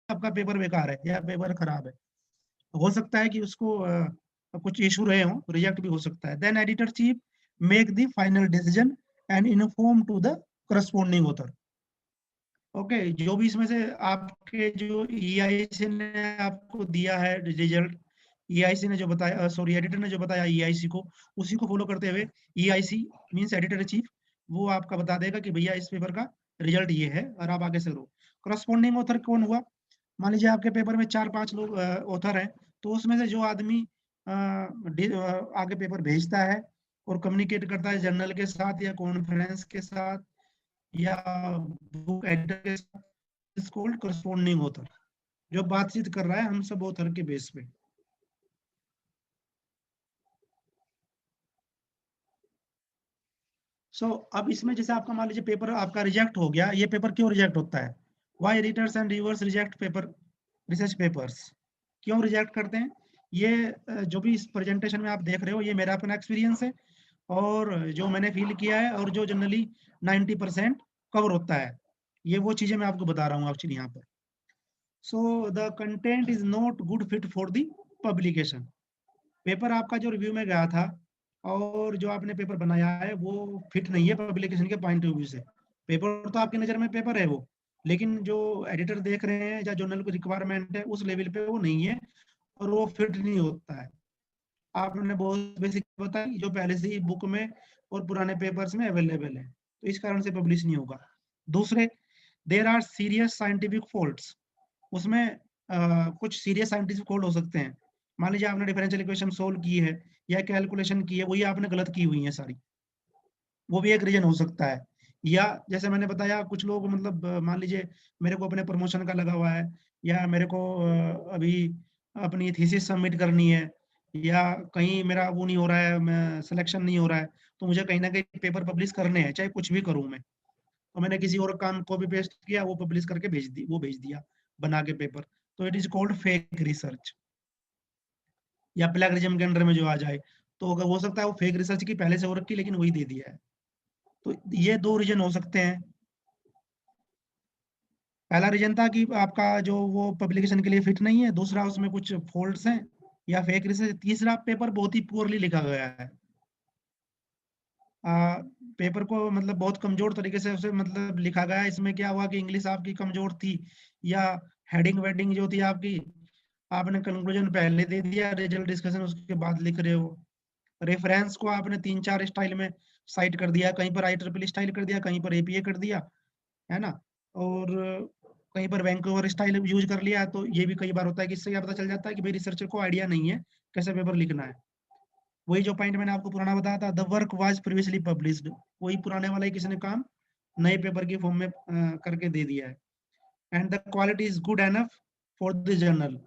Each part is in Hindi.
आपका पेपर बेकार है या पेपर खराब है। हो सकता है कि उसको कुछ इश्यू रहे हों, रिजेक्ट भी हो सकता है। Then editor chief make the final decision and inform to the corresponding author. Okay, जो भी इसमें से आपके जो ईआईसी ने आपको दिया है रिजल्ट, ईआईसी ने जो बताया, सॉरी एडिटर ने जो बताया ईआईसी को, उसी को फॉलो करते हुए ईआईसी मींस एडिटर चीफ, वो आपका बता देगा कि भैया इस पेपर का रिजल्ट ये है और आप आगे से करो। करस्पॉन्डिंग ऑथर कौन हुआ? मान लीजिए आपके पेपर में 4-5 लोग ऑथर हैं, तो उसमें से जो आदमी आगे पेपर भेजता है और कम्युनिकेट करता है जर्नल के साथ या कॉन्फ्रेंस के साथ या बुक एडिटर के साथ, इज कॉल्ड करस्पॉन्डिंग ऑथर, जो बातचीत कर रहा है हम सब ऑथर के बेस पे। अब इसमें जैसे आपका मान लीजिए पेपर आपका रिजेक्ट हो गया, ये पेपर क्यों रिजेक्ट होता है? Why editors and reviewers reject paper, research papers क्यों रिजेक्ट करते हैं? ये जो भी इस प्रेजेंटेशन में आप देख रहे हो, ये मेरा अपना एक्सपीरियंस है और जो मैंने फील किया है और जो जनरली 90% कवर होता है, ये वो चीजें मैं आपको बता रहा हूँ एक्चुअली यहाँ पर। So the content is not good fit for the publication. Paper आपका जो रिव्यू में गया था और जो आपने पेपर बनाया है वो फिट नहीं है पब्लिकेशन के पॉइंट ऑफ व्यू से। पेपर तो आपकी नज़र में पेपर है वो, लेकिन जो एडिटर देख रहे हैं या जर्नल की रिक्वायरमेंट है उस लेवल पे वो नहीं है और वो फिट नहीं होता है। आपने बहुत बेसिक बताई जो पहले से ही बुक में और पुराने पेपर्स में अवेलेबल है, तो इस कारण से पब्लिश नहीं होगा। दूसरे, there are serious scientific faults, उसमें कुछ सीरियस साइंटिफिक फॉल्ट हो सकते हैं। मान लीजिए आपने डिफरेंशियल इक्वेशन सोल्व की है या कैलकुलेशन की है, वही आपने गलत की हुई है सारी, वो भी एक रीजन हो सकता है। या जैसे मैंने बताया कुछ लोग मतलब मान लीजिए मेरे को अपने प्रमोशन का लगा हुआ है या मेरे को अभी अपनी थीसिस सबमिट करनी है या कहीं मेरा वो नहीं हो रहा है, मैं सिलेक्शन नहीं हो रहा है, तो मुझे कहीं ना कहीं पेपर पब्लिश करने हैं, चाहे कुछ भी करूं मैं। तो मैंने किसी और काम कॉपी पेस्ट किया, वो पब्लिश करके भेज दिया बना के पेपर, तो it is called fake research या प्लेगरिज्म के अंडर में जो आ जाए। तो अगर हो सकता है वो फेक रिसर्च की पहले से हो रखी लेकिन वही दे दिया है। तो ये दो रीजन हो सकते हैं। पहला रीजन था कि आपका जो वो पब्लिकेशन के लिए फिट नहीं है, दूसरा उसमें कुछ फॉल्ट्स हैं या फेक रिसर्च, तीसरा पेपर बहुत ही पुअरली लिखा गया है। पेपर को मतलब बहुत कमजोर तरीके से उसे मतलब लिखा गया है। इसमें क्या हुआ कि इंग्लिश आपकी कमजोर थी या हेडिंग वेडिंग जो थी आपकी, आपने कंक्लूजन पहले दे दिया, रिजल्ट डिस्कशन उसके बाद लिख रहे हो। रेफरेंस को आपने 3-4 स्टाइल में साइट कर दिया, कहीं पर IEEE स्टाइल कर दिया, कहीं पर APA कर दिया, है ना? और कहीं पर वैंकूवर स्टाइल यूज कर लिया, तो ये भी कई बार होता है कि इससे क्या पता चल जाता है कि भाई रिसर्चर को आइडिया नहीं है कैसे पेपर लिखना है। वही जो पॉइंट मैंने आपको पुराना बताया था, the work was previously published, वही पुराने वाला ही किसी ने काम नए पेपर की फॉर्म में करके दे दिया है। And the quality is good enough for the journal,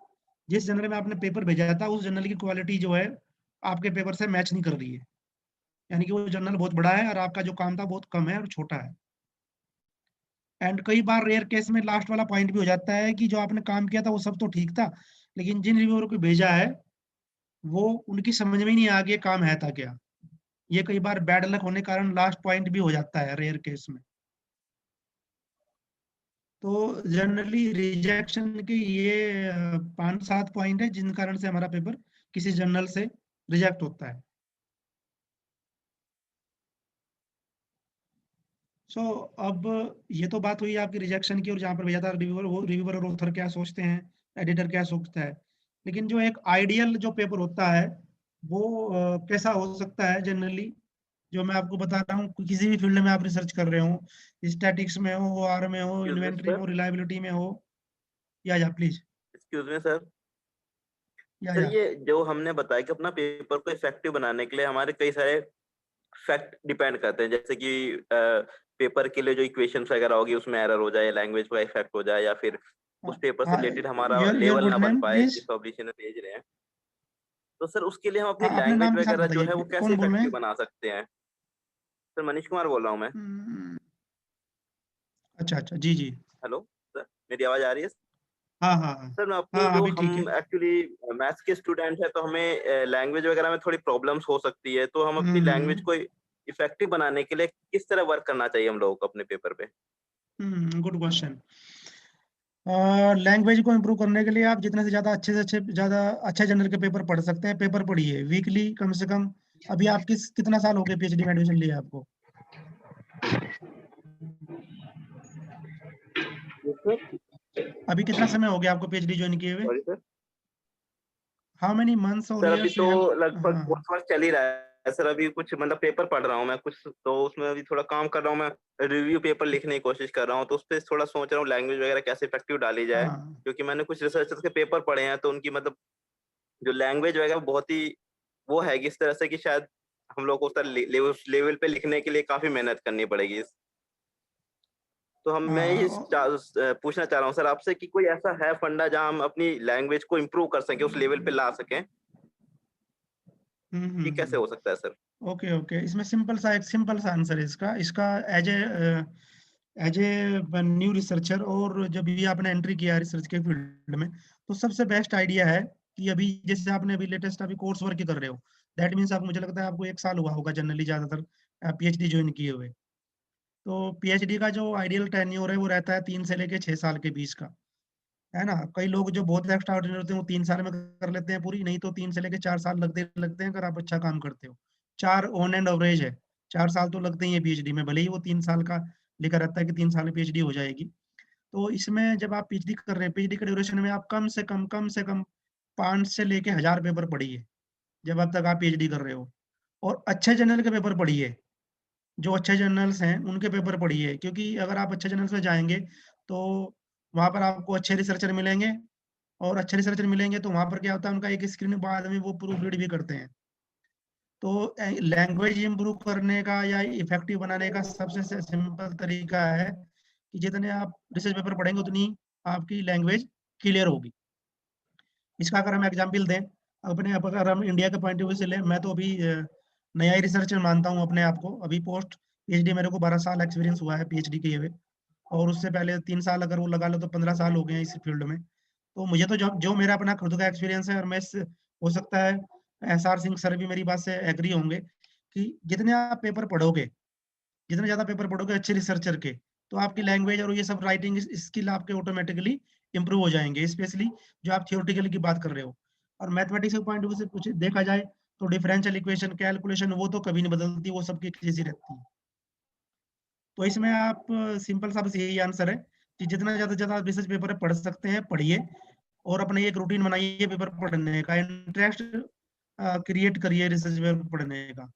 जिस जर्नल में आपने पेपर भेजा था उस जर्नल की क्वालिटी जो है आपके पेपर से मैच नहीं कर रही है, यानी कि वो जर्नल बहुत बड़ा है और आपका जो काम था बहुत कम है और छोटा है। एंड कई बार रेयर केस में लास्ट वाला पॉइंट भी हो जाता है कि जो आपने काम किया था वो सब तो ठीक था, लेकिन जिन रिव्यूअर को भेजा है वो उनकी समझ में ही नहीं आ गया काम है था क्या। ये कई बार बैड लक होने के कारण लास्ट पॉइंट भी हो जाता है रेयर केस में। तो जनरली रिजेक्शन के ये 5-7 पॉइंट है जिन कारण से हमारा पेपर किसी जर्नल से रिजेक्ट होता है। सो अब ये तो बात हुई आपकी रिजेक्शन की और जहाँ पर भेजा था रिव्यूअर, वो रिव्यूअर और ऑथर क्या सोचते हैं, एडिटर क्या सोचता है। लेकिन जो एक आइडियल जो पेपर होता है वो कैसा हो सकता है जनरली, जो मैं आपको बता रहा हूँ, किसी भी फील्ड में आप रिसर्च कर रहे हो, स्टैटिक्स में हो, OR में हो, एक्सक्यूज मी इन्वेंटरी में सर। हो, रिलायबिलिटी में हो, या please, excuse me sir. Sir या ये जो हमने बताया कि अपना पेपर को इफेक्टिव बनाने के लिए हमारे कई सारे फैक्ट डिपेंड करते हैं, जैसे कि पेपर के लिए जो इक्वेशंस वगैरह होगी उसमें एरर हो जाए, लैंग्वेज का इफेक्ट हो जाए, या फिर उस पेपर से रिलेटेड हमारा योर लेवल गुड ना बन नेम पाए प्लीज। जिस पब्लिशर ने भेज रहे हैं। तो सर उसके लिए हम अपनी अपने लैंग्वेज नाम के साथ वगैरह जो बताइए, है वो कैसे कौन बोल रहे इफेक्टिव हैं? बना सकते हैं? सर मनीष कुमार बोल रहा हूँ मैं। अच्छा अच्छा, जी जी। हेलो सर, मेरी आवाज आ रही है? हाँ हाँ हाँ। सर मैं हाँ अपनी जो अभी ठीक है। हम एक्चुअली मैथ्स के स्टूडेंट हैं, तो हमें लैंग्वेज वगैरह में थोड़ी प्रॉब्लम्स हो सकती है, तो हम अपनी लैंग्वेज को इफेक्टिव बनाने के लिए किस तरह वर्क करना चाहिए हम लोगों को अपने पेपर पे? Good question. लैंग्वेज को इम्प्रूव करने के लिए आप जितने से ज़्यादा अच्छे जनरल के पेपर पढ़ सकते हैं, पेपर पढ़िए वीकली कम से कम। अभी आप कितना साल हो गए पीएचडी में एडमिशन लिया आपको? अभी कितना समय हो गया आपको पीएचडी ज्वाइन किए हुए? Sorry sir. How many months और सर अभी ईयर्स तो यू हैव? लगभग हाँ, कोर्स वर्क चल ही रहा है सर। अभी कुछ मतलब पेपर पढ़ रहा हूँ मैं कुछ, तो उसमें अभी थोड़ा काम कर रहा हूँ मैं। रिव्यू पेपर लिखने की कोशिश कर रहा हूँ, तो उस पे थोड़ा सोच रहा हूँ लैंग्वेज वगैरह कैसे इफेक्टिव डाली जाए, हाँ, क्योंकि मैंने कुछ रिसर्चर्स के पेपर पढ़े हैं, तो उनकी मतलब जो लैंग्वेज वगैरह बहुत ही वो है कि इस तरह से कि शायद हम लोग को उस तरह उस लेवल पे लिखने के लिए काफी मेहनत करनी पड़ेगी। तो मैं हाँ, ये पूछना चाह रहा हूँ सर आपसे कि कोई ऐसा है फंडा जहाँ हम अपनी लैंग्वेज को इम्प्रूव कर सकें, उस लेवल पे ला सकें? हुँ, हुँ, ये कैसे हुँ। हो सकता है सर? Okay, okay. इसमें एक सिंपल सा आंसर है इसका। इसका एज ए न्यू रिसर्चर और जब भी आपने एंट्री किया रिसर्च के फील्ड में, तो सबसे बेस्ट आइडिया है कि अभी जैसे आपने अभी लेटेस्ट अभी कोर्स वर्क ही कर रहे हो, दैट मीन्स आप मुझे लगता है आपको 1 साल हुआ होगा जनरली ज़्यादातर पीएचडी जॉइन किए हुए। तो पीएचडी का जो आइडियल टेन्योर है वो रहता है 3 से लेके 6 साल के बीच का, है ना? कई लोग जो बहुत एक्स्ट्रा ऑर्डिनरी होते हैं वो 3 साल में कर लेते हैं पूरी, नहीं तो 3 से लेके 4 साल लगते हैं अगर आप अच्छा काम करते हो। 4 ऑन एंड एवरेज है, 4 साल तो लगते ही हैं पीएचडी में, भले ही वो 3 साल का लिखा रहता है कि 3 साल में पीएचडी हो जाएगी। तो इसमें जब आप पीएचडी कर रहे हैं, पीएचडी के ड्यूरेशन में आप कम से कम 5 से लेके 1000 पेपर पढ़िए, जब तक आप पीएचडी कर रहे हो। और अच्छे जर्नल के पेपर पढ़िए, जो अच्छे जर्नल्स हैं उनके पेपर पढ़िए, क्योंकि अगर आप अच्छे जर्नल्स में जाएँगे, तो वहाँ पर आपको अच्छे रिसर्चर मिलेंगे और अच्छे रिसर्चर मिलेंगे तो वहाँ पर क्या होता है उनका एक स्क्रीन बाद में वो प्रूफ रीड भी करते हैं। तो लैंग्वेज इम्प्रूव करने का या इफेक्टिव बनाने का सबसे सिंपल तरीका है कि जितने आप रिसर्च पेपर पढ़ेंगे उतनी आपकी लैंग्वेज क्लियर होगी। इसका अगर हम एग्जांपल दें, अपने आप अगर हम इंडिया के पॉइंट ऑफ व्यू से लें, मैं तो अभी नया ही रिसर्चर मानता हूँ अपने आप को। अभी पोस्ट पीएचडी मेरे को 12 साल एक्सपीरियंस हुआ है पीएचडी किए हुए, और उससे पहले 3 साल अगर वो लगा लो तो 15 साल हो गए हैं इस फील्ड में। तो मुझे तो जो जो मेरा अपना खुद का एक्सपीरियंस है, और मैं हो सकता है एसआर सिंह सर भी मेरी बात से एग्री होंगे कि जितने आप पेपर पढ़ोगे, जितने ज़्यादा पेपर पढ़ोगे अच्छे रिसर्चर के, तो आपकी लैंग्वेज और ये सब राइटिंग स्किल आपके ऑटोमेटिकली इम्प्रूव हो जाएँगे, स्पेशली जो आप थ्योरेटिकल की बात कर रहे हो। और मैथमेटिक्स के पॉइंट ऑफ व्यू से कुछ देखा जाए तो डिफरेंशियल इक्वेशन, कैलकुलेशन वो तो कभी नहीं बदलती, वो सबकी एक जैसी रहती है। तो इसमें आप सिंपल सा बस यही आंसर है कि जितना ज़्यादा से ज़्यादा आप रिसर्च पेपर पढ़ सकते हैं, पढ़िए और अपने एक रूटीन बनाइए पेपर पढ़ने का, इंटरेस्ट क्रिएट करिए रिसर्च पेपर पढ़ने का।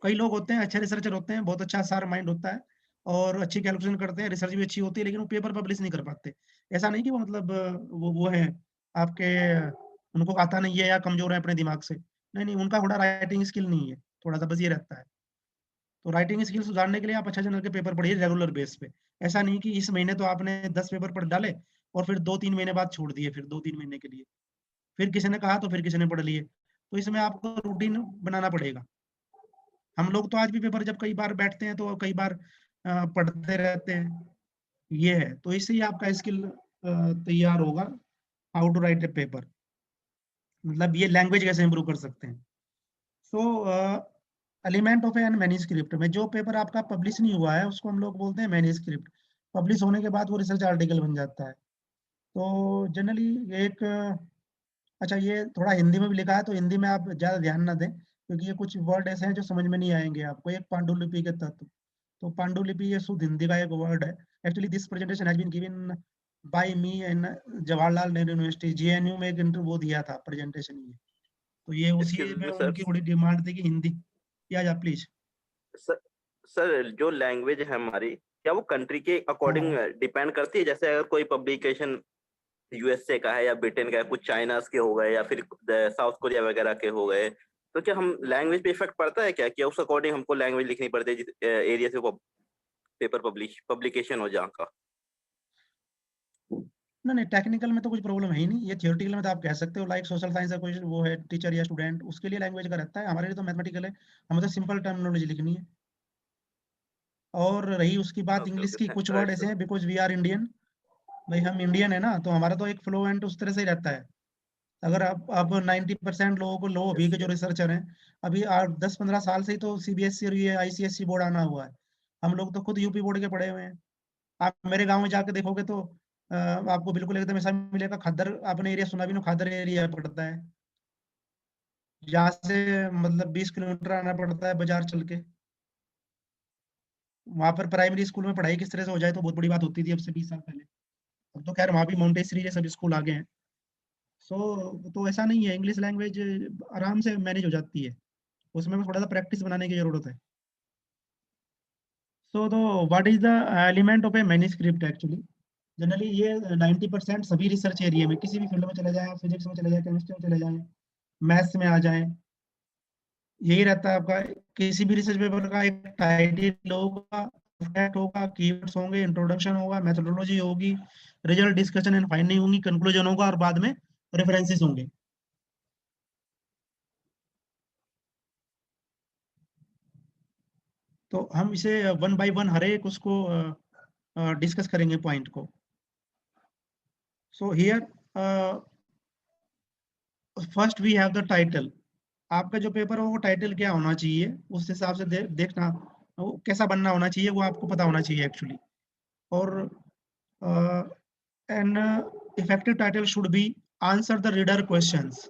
कई लोग होते हैं, अच्छे रिसर्चर होते हैं, बहुत अच्छा शार्प माइंड होता है और अच्छी कैलकुलेशन करते हैं, रिसर्च भी अच्छी होती है, लेकिन वो पेपर पब्लिश नहीं कर पाते। ऐसा नहीं कि वो मतलब वो हैं आपके, उनको आता नहीं है या कमज़ोर है अपने दिमाग से। नहीं, नहीं, उनका थोड़ा राइटिंग स्किल नहीं है, थोड़ा-सा बस ये रहता है। तो राइटिंग स्किल सुधारने के लिए आप अच्छा जनरल के पेपर पढ़िए रेगुलर बेस पे। ऐसा नहीं कि इस महीने तो आपने 10 पेपर पढ़ डाले और फिर 2-3 महीने बाद छोड़ दिए, फिर 2-3 महीने के लिए। फिर किसी ने कहा तो फिर किसी ने पढ़ लिए। तो इसमें आपको रूटीन बनाना पड़ेगा। हम लोग तो आज भी पेपर जब कई बार बैठते हैं तो कई बार पढ़ते रहते हैं, ये है। तो इससे ही आपका स्किल तैयार होगा, how to write a paper, मतलब ये लैंग्वेज कैसे इंप्रूव कर सकते हैं। So element of an manuscript में जो पेपर आपका पब्लिश नहीं हुआ है उसको हम लोग बोलते हैं मैन्युस्क्रिप्ट। पब्लिश होने के बाद वो रिसर्च आर्टिकल बन जाता है। तो जनरली एक अच्छा, ये थोड़ा हिंदी में भी लिखा है तो हिंदी में आप ज़्यादा ध्यान ना दें, क्योंकि ये कुछ वर्ड ऐसे हैं जो समझ में नहीं आएँगे आपको। एक पांडुलिपि के तत्व, तो पांडुलिपि ये शुद्ध हिंदी का एक वर्ड है। Actually this presentation has been given by me in Jawaharlal Nehru university, JNU में एक वो दिया था प्रेजेंटेशन ये। तो ये उसी एक्सक्यूज़ में मी सर। उनकी थोड़ी डिमांड थी कि हिंदी। या प्लीज़। सर सर जो लैंग्वेज है हमारी, क्या वो कंट्री के हाँ, अकॉर्डिंग हाँ। डिपेंड करती है? जैसे अगर कोई पब्लिकेशन यूएसए का है या ब्रिटेन का है, कुछ चाइनाज़ के हो गए या फिर साउथ कोरिया वगैरह के हो गए, तो क्या हम लैंग्वेज पे इफ़ेक्ट पड़ता है क्या? कि उस अकॉर्डिंग हमको लैंग्वेज लिखनी पड़ती है जिस एरिया से वो पेपर पब्लिकेशन हो जहाँ का? नहीं, नहीं, टेक्निकल में तो कुछ प्रॉब्लम है ही नहीं। ये थियोरेटिकल में तो आप कह सकते हो, लाइक सोशल साइंस का कोई वो है टीचर या स्टूडेंट, उसके लिए लैंग्वेज का रहता है। हमारे लिए तो मैथमेटिकल है, हमें तो सिंपल टर्मिनोलॉजी लिखनी है। और रही उसकी बात ओके, इंग्लिश ओके, की, कुछ वर्ड राइट ऐसे सर। हैं बिकॉज़ वी आर इंडियन, भाई हम इंडियन है ना, तो हमारा तो एक फ्लुएंट उस तरह से ही रहता है। अगर आप अब 90% लोगों को लो, अभी यस, के जो यस। रिसर्चर हैं, अभी 10-15 साल से ही तो सीबीएसई और ये आईसीएसई बोर्ड आना हुआ है। हम लोग तो खुद यूपी बोर्ड के पढ़े हुए हैं। आप मेरे गाँव में जाके देखोगे तो आपको बिल्कुल एकदम ऐसा मिलेगा। खद्दर, आपने एरिया सुना भी ना, खद्दर एरिया पड़ता है, यहाँ से मतलब 20 किलोमीटर आना पड़ता है बाजार चल के। वहां पर प्राइमरी स्कूल में पढ़ाई किस तरह से हो जाए तो बहुत बड़ी बात होती थी अब से 20 साल पहले। अब तो खैर वहां भी मोंटेसरी ये सब स्कूल आ गए हैं। सो तो ऐसा नहीं है, इंग्लिश लैंग्वेज आराम से मैनेज हो जाती है, उसमें भी थोड़ा सा प्रैक्टिस बनाने की जरूरत है। सो तो what is the element of A manuscript actually, generally ये 90% सभी रिसर्च एरिया में, किसी भी फील्ड में चले जाए, फिजिक्स में चले जाए, केमिस्ट्री में चले जाए, मैथ्स में आ जाए, यही रहता है आपका। किसी भी रिसर्च पेपर का एक टाइटल होगा, फैक्ट होगा, कीवर्ड्स होंगे, इंट्रोडक्शन होगा, मेथोडोलॉजी होगी, रिजल्ट, डिस्कशन एंड फाइंडिंग होंगी, कंक्लूजन होगा, और बाद में रेफरेंसेस होंगे। तो हम इसे वन बाय वन हर एक उसको डिस्कस करेंगे पॉइंट को। So here first we have the title. आपका जो पेपर हो वो टाइटल क्या होना चाहिए, उस हिसाब से देखना वो कैसा बनना होना चाहिए, वो आपको पता होना चाहिए एक्चुअली। और an effective title should be answer the reader questions.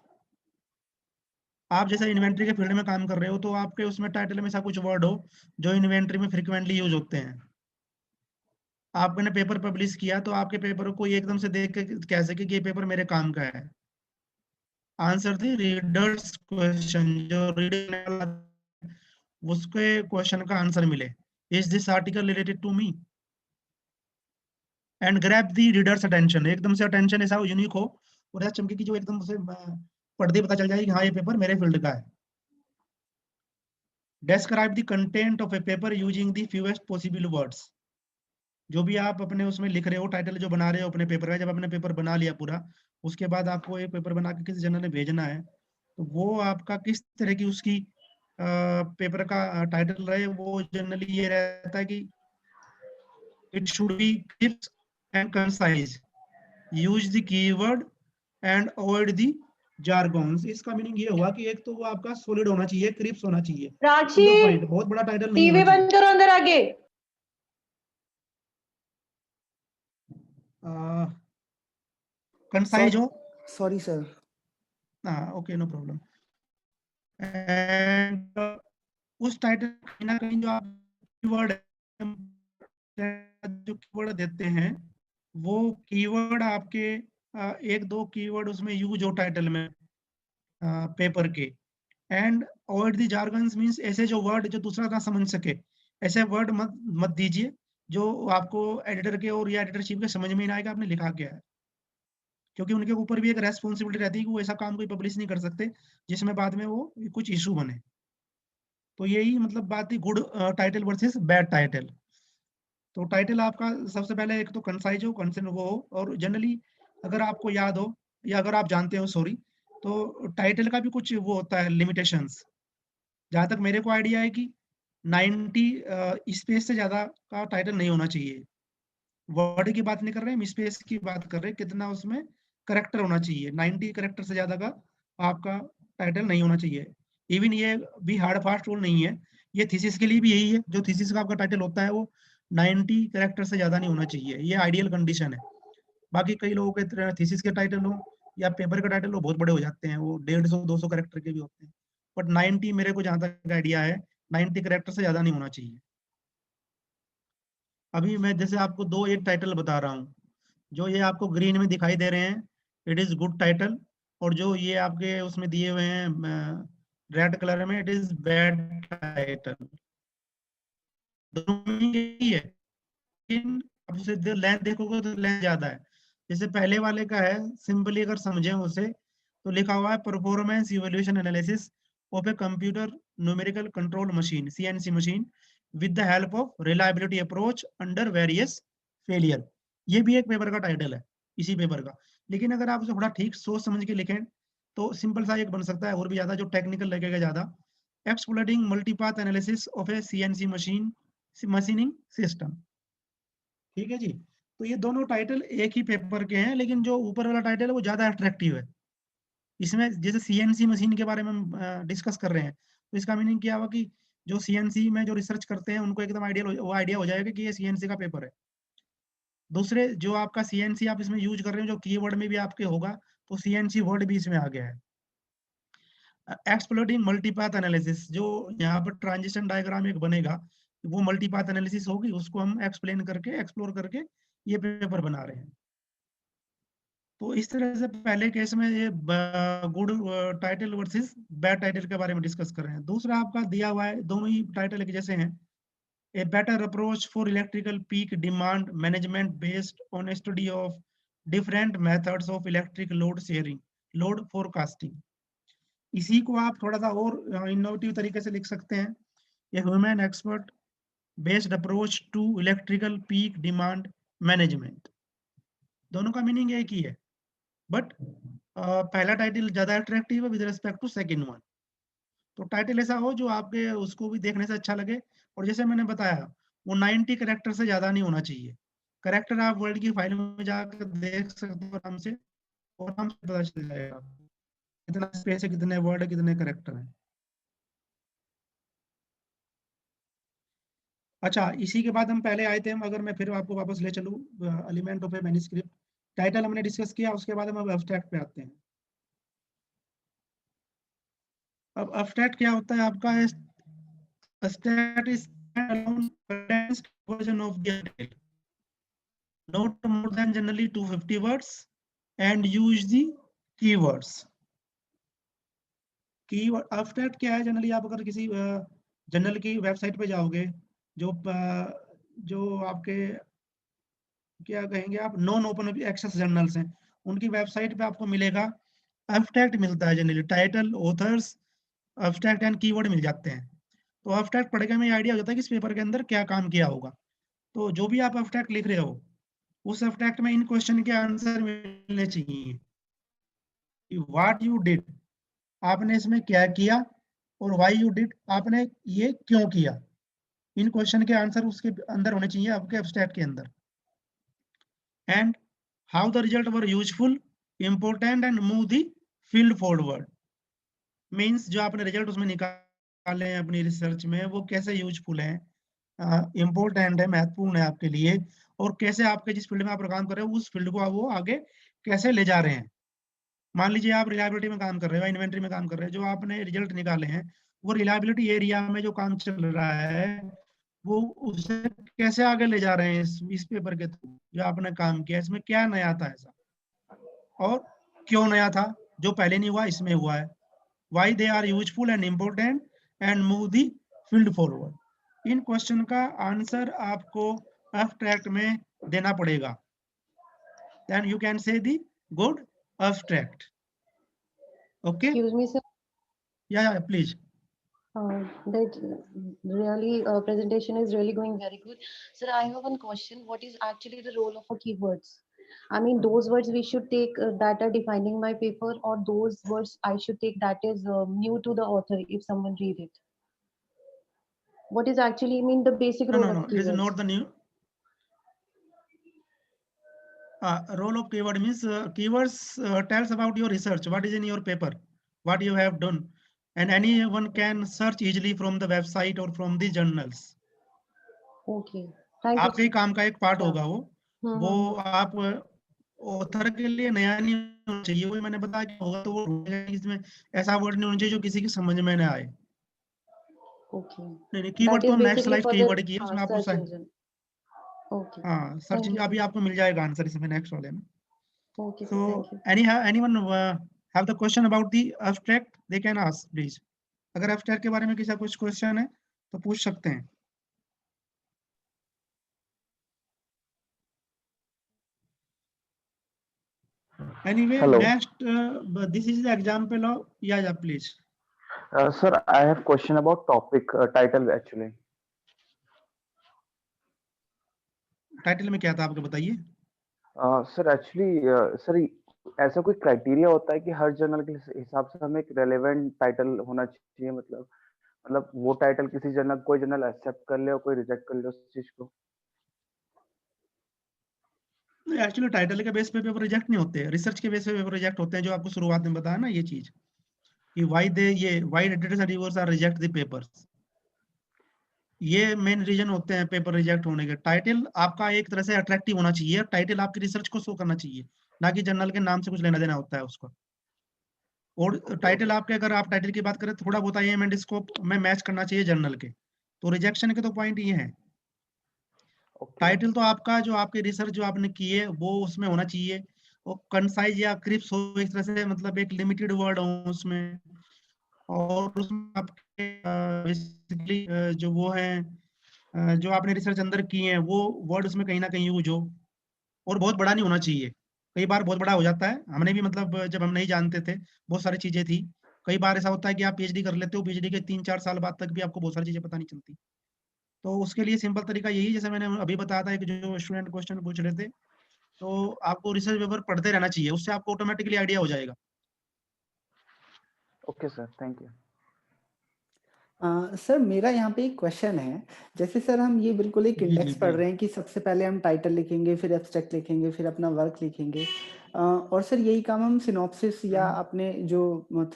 आप जैसे इन्वेंट्री के फील्ड में काम कर रहे हो तो आपके उसमें टाइटल में ऐसा कुछ वर्ड हो जो इन्वेंट्री में फ्रिक्वेंटली यूज होते हैं। आपने पेपर पब्लिश किया तो आपके पेपर को ये एकदम से देख के कह सके कि ये पेपर मेरे काम का है। आंसर द रीडर्स क्वेश्चन, जो रीडर उसके क्वेश्चन का आंसर मिले। Is this article related to me, and grab the readers attention, एकदम से अटेंशन ऐसा यूनिक हो और ऐसा चमके कि जो एकदम से पर्दे पता चल जाए कि हाँ ये पेपर मेरे फील्ड का है। Describe the content of A paper using the fewest possible words. जो भी आप अपने उसमें लिख रहे हो, टाइटल जो बना रहे हो अपने पेपर का, जब आपने पेपर बना लिया पूरा, उसके बाद आपको एक पेपर बना के किसी जर्नल में भेजना है, तो वो आपका किस तरह की उसकी पेपर का टाइटल रहे। वो जनरली ये रहता है कि it should be crisp and concise, use the keyword and avoid the jargons. इसका मीनिंग ये हुआ कि एक तो वो आपका सॉलिड होना चाहिए, क्रिप्स होना चाहिए, राक्षी, टू द पॉइंट, बहुत बड़ा टाइटल नहीं होना टीवी चाहिए। बंद करो, अंदर आगे। कंसाइज हो। Sorry sir. हाँ ओके, नो प्रॉब्लम। एंड उस टाइटल कहीं ना कहीं जो आप कीवर्ड जो कीवर्ड देते हैं, वो कीवर्ड आपके एक दो कीवर्ड उसमें यूज हो टाइटल में पेपर के। And avoid the jargons means ऐसे जो वर्ड जो दूसरा ना समझ सके, ऐसे वर्ड मत मत दीजिए जो आपको एडिटर के और या एडिटरशिप के समझ में ही ना आएगा आपने लिखा क्या है। क्योंकि उनके ऊपर भी एक रेस्पॉन्सिबिलिटी रहती है कि वो ऐसा काम कोई पब्लिश नहीं कर सकते जिसमें बाद में वो कुछ इशू बने। तो यही मतलब बात थी good title versus bad title. तो टाइटल आपका सबसे पहले एक तो कंसाइज हो, कंसेंट वो हो, और जनरली अगर आपको याद हो या अगर आप जानते हो सॉरी, तो टाइटल का भी कुछ वो होता है लिमिटेशंस। जहाँ तक मेरे को आइडिया है कि 90 स्पेस से ज़्यादा का टाइटल नहीं होना चाहिए। वर्ड की बात नहीं कर रहे हम, स्पेस की बात कर रहे हैं, कितना उसमें करेक्टर होना चाहिए। 90 करेक्टर से ज़्यादा का आपका टाइटल नहीं होना चाहिए। इवन ये भी हार्ड फास्ट रूल नहीं है, ये थीसिस के लिए भी यही है। जो थीसिस का आपका टाइटल होता है वो 90 करेक्टर से ज़्यादा नहीं होना चाहिए, ये आइडियल कंडीशन है। बाकी कई लोगों के थीसिस के टाइटल हो या पेपर के टाइटल हो बहुत बड़े हो जाते हैं, वो 150-200 करेक्टर के भी होते हैं। बट 90 मेरे को जहाँ तक आइडिया है 90 करेक्टर से ज़्यादा नहीं होना चाहिए। अभी मैं जैसे आपको दो एक टाइटल बता रहा हूँ, जो ये आपको ग्रीन में दिखाई दे रहे हैं, इट इज गुड टाइटल। और जो ये आपके उसमें दिए हुए हैं रेड कलर में, इट इज बैड टाइटल। दोनों में यही है, लेकिन अब उसे लेंथ देखोगे तो लेंथ ज्यादा है। जैसे पहले वाले का है, सिंपली अगर समझें उसे, तो लिखा हुआ है performance evaluation analysis of a computer numerical control machine, CNC machine, with the help of reliability approach under various failure. ये भी एक पेपर का टाइटल है इसी पेपर का। लेकिन अगर आप उसे थोड़ा ठीक सोच समझ के लिखें तो सिंपल सा एक बन सकता है, और भी ज्यादा जो टेक्निकल लगेगा ज्यादा, exploring multipath analysis of a CNC machine machining system. ठीक है जी। तो ये दोनों टाइटल एक ही पेपर के हैं, लेकिन जो ऊपर वाला टाइटल है वो ज्यादा अट्रैक्टिव है। इसमें जैसे सीएनसी मशीन के बारे में हम डिस्कस कर रहे हैं, तो इसका मीनिंग क्या हुआ कि जो सीएनसी में जो रिसर्च करते हैं उनको एकदम आइडिया हो जाएगा कि ये सीएनसी का पेपर है। दूसरे जो आपका CNC आप इसमें यूज कर रहे हो, जो कीवर्ड में भी आपके होगा, तो CNC वर्ड भी इसमें आ गया है। एक्सप्लोरिंग मल्टीपाथ एनालिसिस, जो यहाँ पर ट्रांजिशन डायग्राम एक बनेगा, वो मल्टीपाथ एनालिसिस होगी, उसको हम एक्सप्लेन करके, एक्सप्लोर करके ये पेपर बना रहे हैं। तो इस तरह से पहले केस में ये good title versus bad title के बारे में डिस्कस कर रहे हैं। दूसरा आपका दिया हुआ है, दोनों ही टाइटल एक जैसे हैं, a better approach for electrical peak demand management based on study of different methods of electric load sharing, load forecasting. इसी को आप थोड़ा सा और इनोवेटिव तरीके से लिख सकते हैं, a human expert based approach to electrical peak demand management. दोनों का मीनिंग एक ही है, बट पहला टाइटल ज्यादा अट्रैक्टिव है with respect to second one. तो टाइटल ऐसा हो जो आपके उसको भी देखने से अच्छा लगे, और जैसे मैंने बताया वो 90 कैरेक्टर से ज्यादा नहीं होना चाहिए। कैरेक्टर आप वर्ड की फाइल में जाकर देख सकते हो आराम से, और आराम से पता चल जाएगा कितना स्पेस है, कितने वर्ड है, कितने कैरेक्टर हैं। अच्छा, इसी के बाद हम पहले आए थे, हम अगर मैं फिर आपको वापस ले चलूँ, element of A manuscript title हमने डिस्कस किया, उसके बाद हम अब एब्स्ट्रैक्ट पे आते हैं। अब एब्स्ट्रैक्ट क्या होता है आपका? Abstract is standalone condensed version of the article, not more than generally 250 words, and use the keywords. Keyword abstract क्या है? जनरली आप अगर किसी जर्नल की वेबसाइट पे जाओगे, जो आपके क्या कहेंगे आप, नॉन ओपन एक्सेस जर्नल्स हैं, उनकी वेबसाइट पे आपको मिलेगा एब्स्ट्रैक्ट मिलता है, generally title, authors, abstract and keyword मिल जाते हैं। तो एब्स्ट्रैक्ट पढ़ के हमें आइडिया हो जाता है कि इस पेपर के अंदर क्या काम किया होगा। तो जो भी आप एब्स्ट्रैक्ट लिख रहे हो, उस एब्स्ट्रैक्ट में इन क्वेश्चन के आंसर मिलने चाहिए। व्हाट यू डिड, आपने इसमें क्या किया, और व्हाई यू डिड, आपने ये क्यों किया। इन क्वेश्चन के आंसर उसके अंदर होने चाहिए, आपके एब्स्ट्रैक्ट के अंदर। And how the result were useful, important and move the field forward. Means जो आपने रिजल्ट उसमें निकाले हैं अपनी रिसर्च में, वो कैसे यूजफुल है, इम्पोर्टेंट है, महत्वपूर्ण है आपके लिए, और कैसे आपके जिस फील्ड में आप काम कर रहे हो उस फील्ड को वो आगे कैसे ले जा रहे हैं। मान लीजिए आप रिलायबिलिटी में काम कर रहे हो, इन्वेंट्री में काम कर रहे हो, जो आपने रिजल्ट निकाले हैं वो रिलायबिलिटी एरिया में जो काम चल रहा है, वो उसे कैसे आगे ले जा रहे हैं इस पेपर के थ्रू। जो आपने काम किया इसमें क्या नया था ऐसा, और क्यों नया था, जो पहले नहीं हुआ इसमें हुआ है। why they are useful and important and move the field forward. In question का आंसर आपको एब्स्ट्रैक्ट में देना पड़ेगा। then you can say the good abstract. Okay? Excuse me, sir. Yeah, please. That really presentation is really going very good. Sir, I have one question. What is actually the role of keywords? I mean, those words we should take that are defining my paper, or those words I should take that is new to the author if someone read it. What is actually, I mean, the basic role of It is keywords? not the new. Role of keyword means keywords tells about your research, what is in your paper, what you have done, and anyone can search easily from the website or from the journals. Okay, thank you. आपके काम का एक पार्ट Yeah. होगा वो आप ऑथर के लिए नया नहीं होना चाहिए। वही मैंने बताया कि होगा तो वो ढूंढेगा, इसमें ऐसा वर्ड नहीं होना चाहिए जो किसी की समझ में ना आए। Okay. नहीं, कीवर्ड तो हम नेक्स्ट लाइफ कीवर्ड की है, उसमें आपको Okay. हाँ सर्च इंजन अभी आपको मिल जाएगा आंसर इसमें नेक्स्ट वाले में। Okay, So thank you. anyone have the question about the abstract, they can ask please. अगर abstract के बारे में किसी का कुछ क्वेश्चन है तो पूछ सकते हैं। Anyway, Hello. next this is the example of yeah please. Sir, I have question about topic title actually. Title में क्या था आपको बताइए। सर एक्चुअली सर ऐसा कोई क्राइटेरिया होता है कि हर जर्नल के हिसाब से हमें एक रेलेवेंट टाइटल होना चाहिए, मतलब वो टाइटल किसी जर्नल कोई जर्नल एक्सेप्ट कर ले और कोई रिजेक्ट कर ले उस चीज को? एक्चुअली टाइटल के बेस पे पेपर रिजेक्ट नहीं होते, रिसर्च के बेस पे पेपर रिजेक्ट होते हैं, जो आपको शुरुआत में बताया ना ये चीज कि why editors and reviewers are reject the papers. ये मेन रीजन होते हैं पेपर रिजेक्ट होने के। टाइटल आपका एक तरह से अट्रैक्टिव होना चाहिए, टाइटल आपकी रिसर्च को शो करना चाहिए, ना कि जर्नल के नाम से कुछ लेना देना होता है उसका। और टाइटल आपके, अगर आप टाइटल की बात करें, थोड़ा बहुत एम एंड स्कोप में मैच करना चाहिए जर्नल के। तो रिजेक्शन के तो पॉइंट ये है। ओके टाइटल तो आपका जो आपकी रिसर्च जो आपने की है वो उसमें होना चाहिए, और कंसाइज या क्रिप्स हो, इस तरह से, मतलब एक लिमिटेड वर्ड हो उसमें। और उसमें आपके बेसिकली जो वो है जो आपने रिसर्च अंदर की है वो वर्ड उसमें कहीं ना कहीं यूज हो। और बहुत बड़ा नहीं होना चाहिए। कई बार बहुत बड़ा हो जाता है, हमने भी मतलब जब हम नहीं जानते थे बहुत सारी चीजें थी। कई बार ऐसा होता है कि आप पीएचडी कर लेते हो, पीएचडी के 3-4 साल बाद तक भी आपको बहुत सारी चीजें पता नहीं चलती। तो उसके लिए सिंपल तरीका यही, जैसे मैंने अभी बताया था, कि जो स्टूडेंट क्वेश्चन पूछ रहे थे, तो आपको रिसर्च पेपर पढ़ते रहना चाहिए, उससे आपको ऑटोमेटिकली आइडिया हो जाएगा। Okay sir, thank you. Sir मेरा यहाँ पे एक क्वेश्चन है। जैसे सर हम ये बिल्कुल एक जी जी इंडेक्स पढ़ प्लीज। रहे हैं कि सबसे पहले हम टाइटल लिखेंगे, फिर एब्स्ट्रैक्ट लिखेंगे, फिर अपना वर्क लिखेंगे। और सर यही काम हम सिनॉप्सिस या अपने जो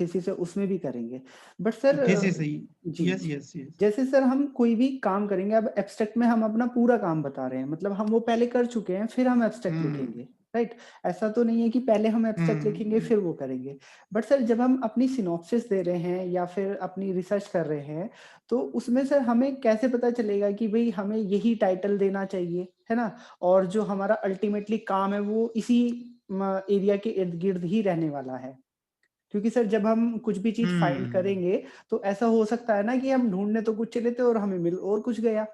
थीसिस है उसमें भी करेंगे। बट सर थीसिस ही। जी यस जी, यस यस। जैसे सर हम कोई भी काम करेंगे, अब एब्स्ट्रैक्ट में हम अपना पूरा काम बता रहे हैं, मतलब हम वो पहले कर चुके हैं, फिर हम एब्स्ट्रैक्ट लिखेंगे, राइट? ऐसा तो नहीं है कि पहले हम एब्स्ट्रैक्ट लिखेंगे फिर वो करेंगे। बट सर जब हम अपनी सिनॉप्सिस दे रहे हैं या फिर अपनी रिसर्च कर रहे हैं, तो उसमें सर हमें कैसे पता चलेगा कि भाई हमें यही टाइटल देना चाहिए, है ना? और जो हमारा अल्टीमेटली काम है वो इसी एरिया के इर्द गिर्द ही रहने वाला है। क्योंकि सर जब हम कुछ भी चीज फाइंड करेंगे तो ऐसा हो सकता है ना कि हम ढूंढने तो कुछ चले थे और हमें मिल और कुछ गया।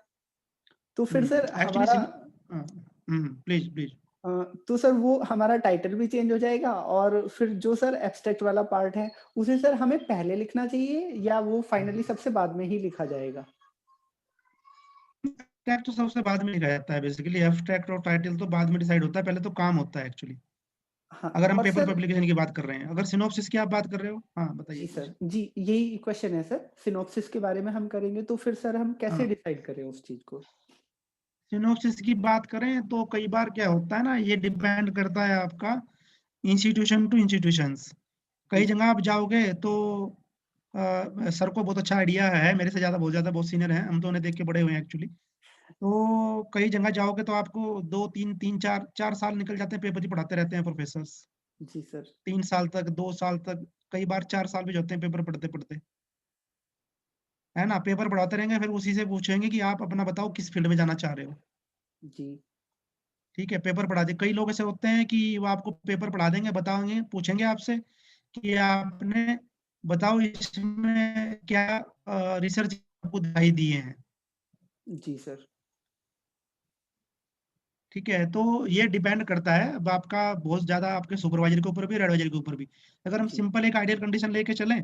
तो फिर सर एक्चुअली हमारा प्लीज प्लीज। अ, तो सर वो हमारा टाइटल भी चेंज हो जाएगा, और फिर जो सर एब्स्ट्रैक्ट वाला पार्ट है उसे सर हमें पहले लिखना चाहिए या वो फाइनली सबसे बाद में ही लिखा जाएगा? एब्स्ट्रैक्ट तो सबसे बाद में लिखा जाता है बेसिकली। एब्स्ट्रैक्ट और टाइटल तो बाद में डिसाइड होता है, पहले तो काम होता है एक्चुअली। हाँ, अगर हम और पेपर सर पब्लिकेशन की बात कर रहे हैं, अगर सिनॉप्सिस की आप बात कर रहे हो, हाँ बताइए जी प्लीज। सर, जी यही क्वेश्चन है सर। सिनॉप्सिस के बारे में हम करेंगे तो फिर सर हम कैसे हाँ, डिसाइड करें उस चीज को? सिनॉप्सिस की बात करें तो कई बार क्या होता है ना, ये डिपेंड करता है आपका इंस्टीट्यूशन टू इंस्टीट्यूशंस। कई जी जगह आप जाओगे तो सर को बहुत अच्छा आइडिया है, मेरे से ज्यादा, बहुत ज्यादा, बहुत सीनियर हैं, हम तो उन्हें देख के बड़े हुए हैं एक्चुअली। तो कई जगह जाओगे तो आपको 2-3-4 साल निकल जाते हैं, पेपर ही पढ़ाते रहते हैं प्रोफेसर्स। जी सर। 3 साल तक, 2 साल तक, कई बार 4 साल भी जाते हैं पेपर पढ़ते पढ़ते। है ना, पेपर पढ़ाते रहेंगे, फिर उसी से पूछेंगे कि आप अपना बताओ किस फील्ड में जाना चाह रहे हो। जी ठीक है, पेपर पढ़ा दे। कई लोग ऐसे होते हैं कि वो आपको पेपर पढ़ा देंगे, बताएंगे, पूछेंगे आपसे कि आपने बताओ इसमें क्या रिसर्च आपको दिखाई दिए हैं। जी सर। ठीक है, तो ये डिपेंड करता है अब आपका बहुत ज्यादा, आपके सुपरवाइजर के ऊपर भी और एडवाइजर के ऊपर भी। अगर हम जी सिंपल एक आइडियल कंडीशन लेके चलें,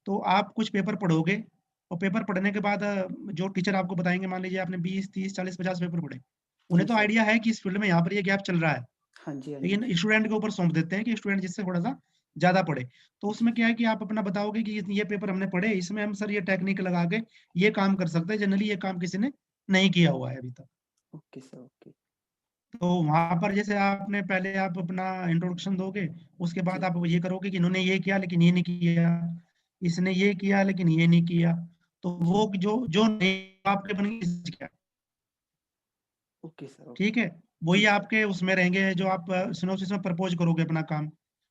तो आप कुछ पेपर पढ़ोगे, और पेपर पढ़ने के बाद जो टीचर आपको बताएंगे, मान लीजिए आपने 20-30-40-50 पेपर पढ़े, जी उन्हें तो सर। आइडिया है कि इस फील्ड में यहाँ पर ये गैप चल रहा है। हाँ जी, हाँ जी। लेकिन स्टूडेंट के ऊपर सौंप देते हैं कि स्टूडेंट जिससे थोड़ा सा ज्यादा पढ़े। तो जी उसमें क्या है कि आप अपना बताओगे कि ये पेपर हमने पढ़े, इसमें हम सर ये टेक्निक लगा के ये काम कर सकते हैं, जनरली ये काम किसी ने नहीं किया हुआ है अभी तक। Okay sir, okay. तो वहां पर जैसे आपने पहले आप अपना इंट्रोडक्शन दोगे, उसके बाद जी आप ये करोगे कि इन्होंने ये किया लेकिन ये नहीं किया, इसने ये किया लेकिन ये नहीं किया। तो जी। वो जो जो नहीं आपके बन गए, ओके सर, ओके। ठीक है, जी वही सर। आपके उसमें रहेंगे जो आप सिनोप्सिस में प्रपोज करोगे अपना काम।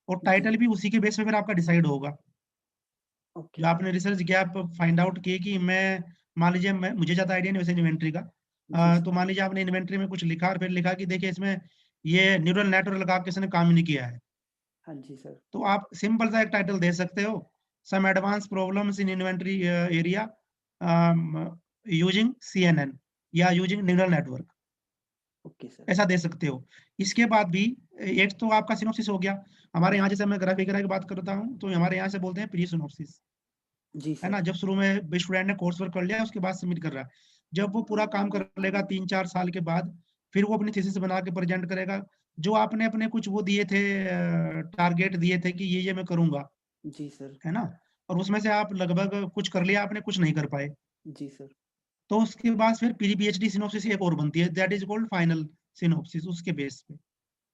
और जी टाइटल भी उसी के बेस पे फिर आपका डिसाइड होगा। ओके जो सर। आपने रिसर्च किया, आप फाइंड आउट किए कि मैं, मान लीजिए मैं, मुझे ज्यादा आइडिया नहीं वैसे इन्वेंट्री का। जी तो सर। मान लीजिए आपने इन्वेंट्री में कुछ लिखा और फिर लिखा कि देखिए इसमें ये न्यूरल नेटवर्क लगा के इसने काम ही नहीं किया है। हाँ जी सर। तो आप सिंपल सा एक टाइटल दे सकते हो, some advance problems in inventory area using CNN या using neural network, okay sir. ऐसा दे सकते हो। इसके बाद भी एक तो आपका सिनोप्सिस हो गया। हमारे यहाँ जैसे मैं ग्राफ वगैरह की बात करता हूँ, तो हमारे यहाँ से बोलते हैं प्री सिनोप्सिस। जी है ना, सर। जब शुरू में स्टूडेंट ने कोर्स वर्क कर लिया, उसके बाद सबमिट कर रहा है। जब वो पूरा काम कर लेगा 3-4 साल के बाद, फिर वो अपनी थीसिस बना के प्रेजेंट करेगा। जो आपने अपने कुछ वो दिए थे, टारगेट दिए थे कि ये मैं करूंगा, जी सर। है ना, और उसमें से आप लगभग कुछ कर लिया आपने, कुछ नहीं कर पाए, जी सर। तो उसके बाद फिर प्री PhD सिनोप्सिस एक और बनती है, that is called final synopsis, उसके बेस पे।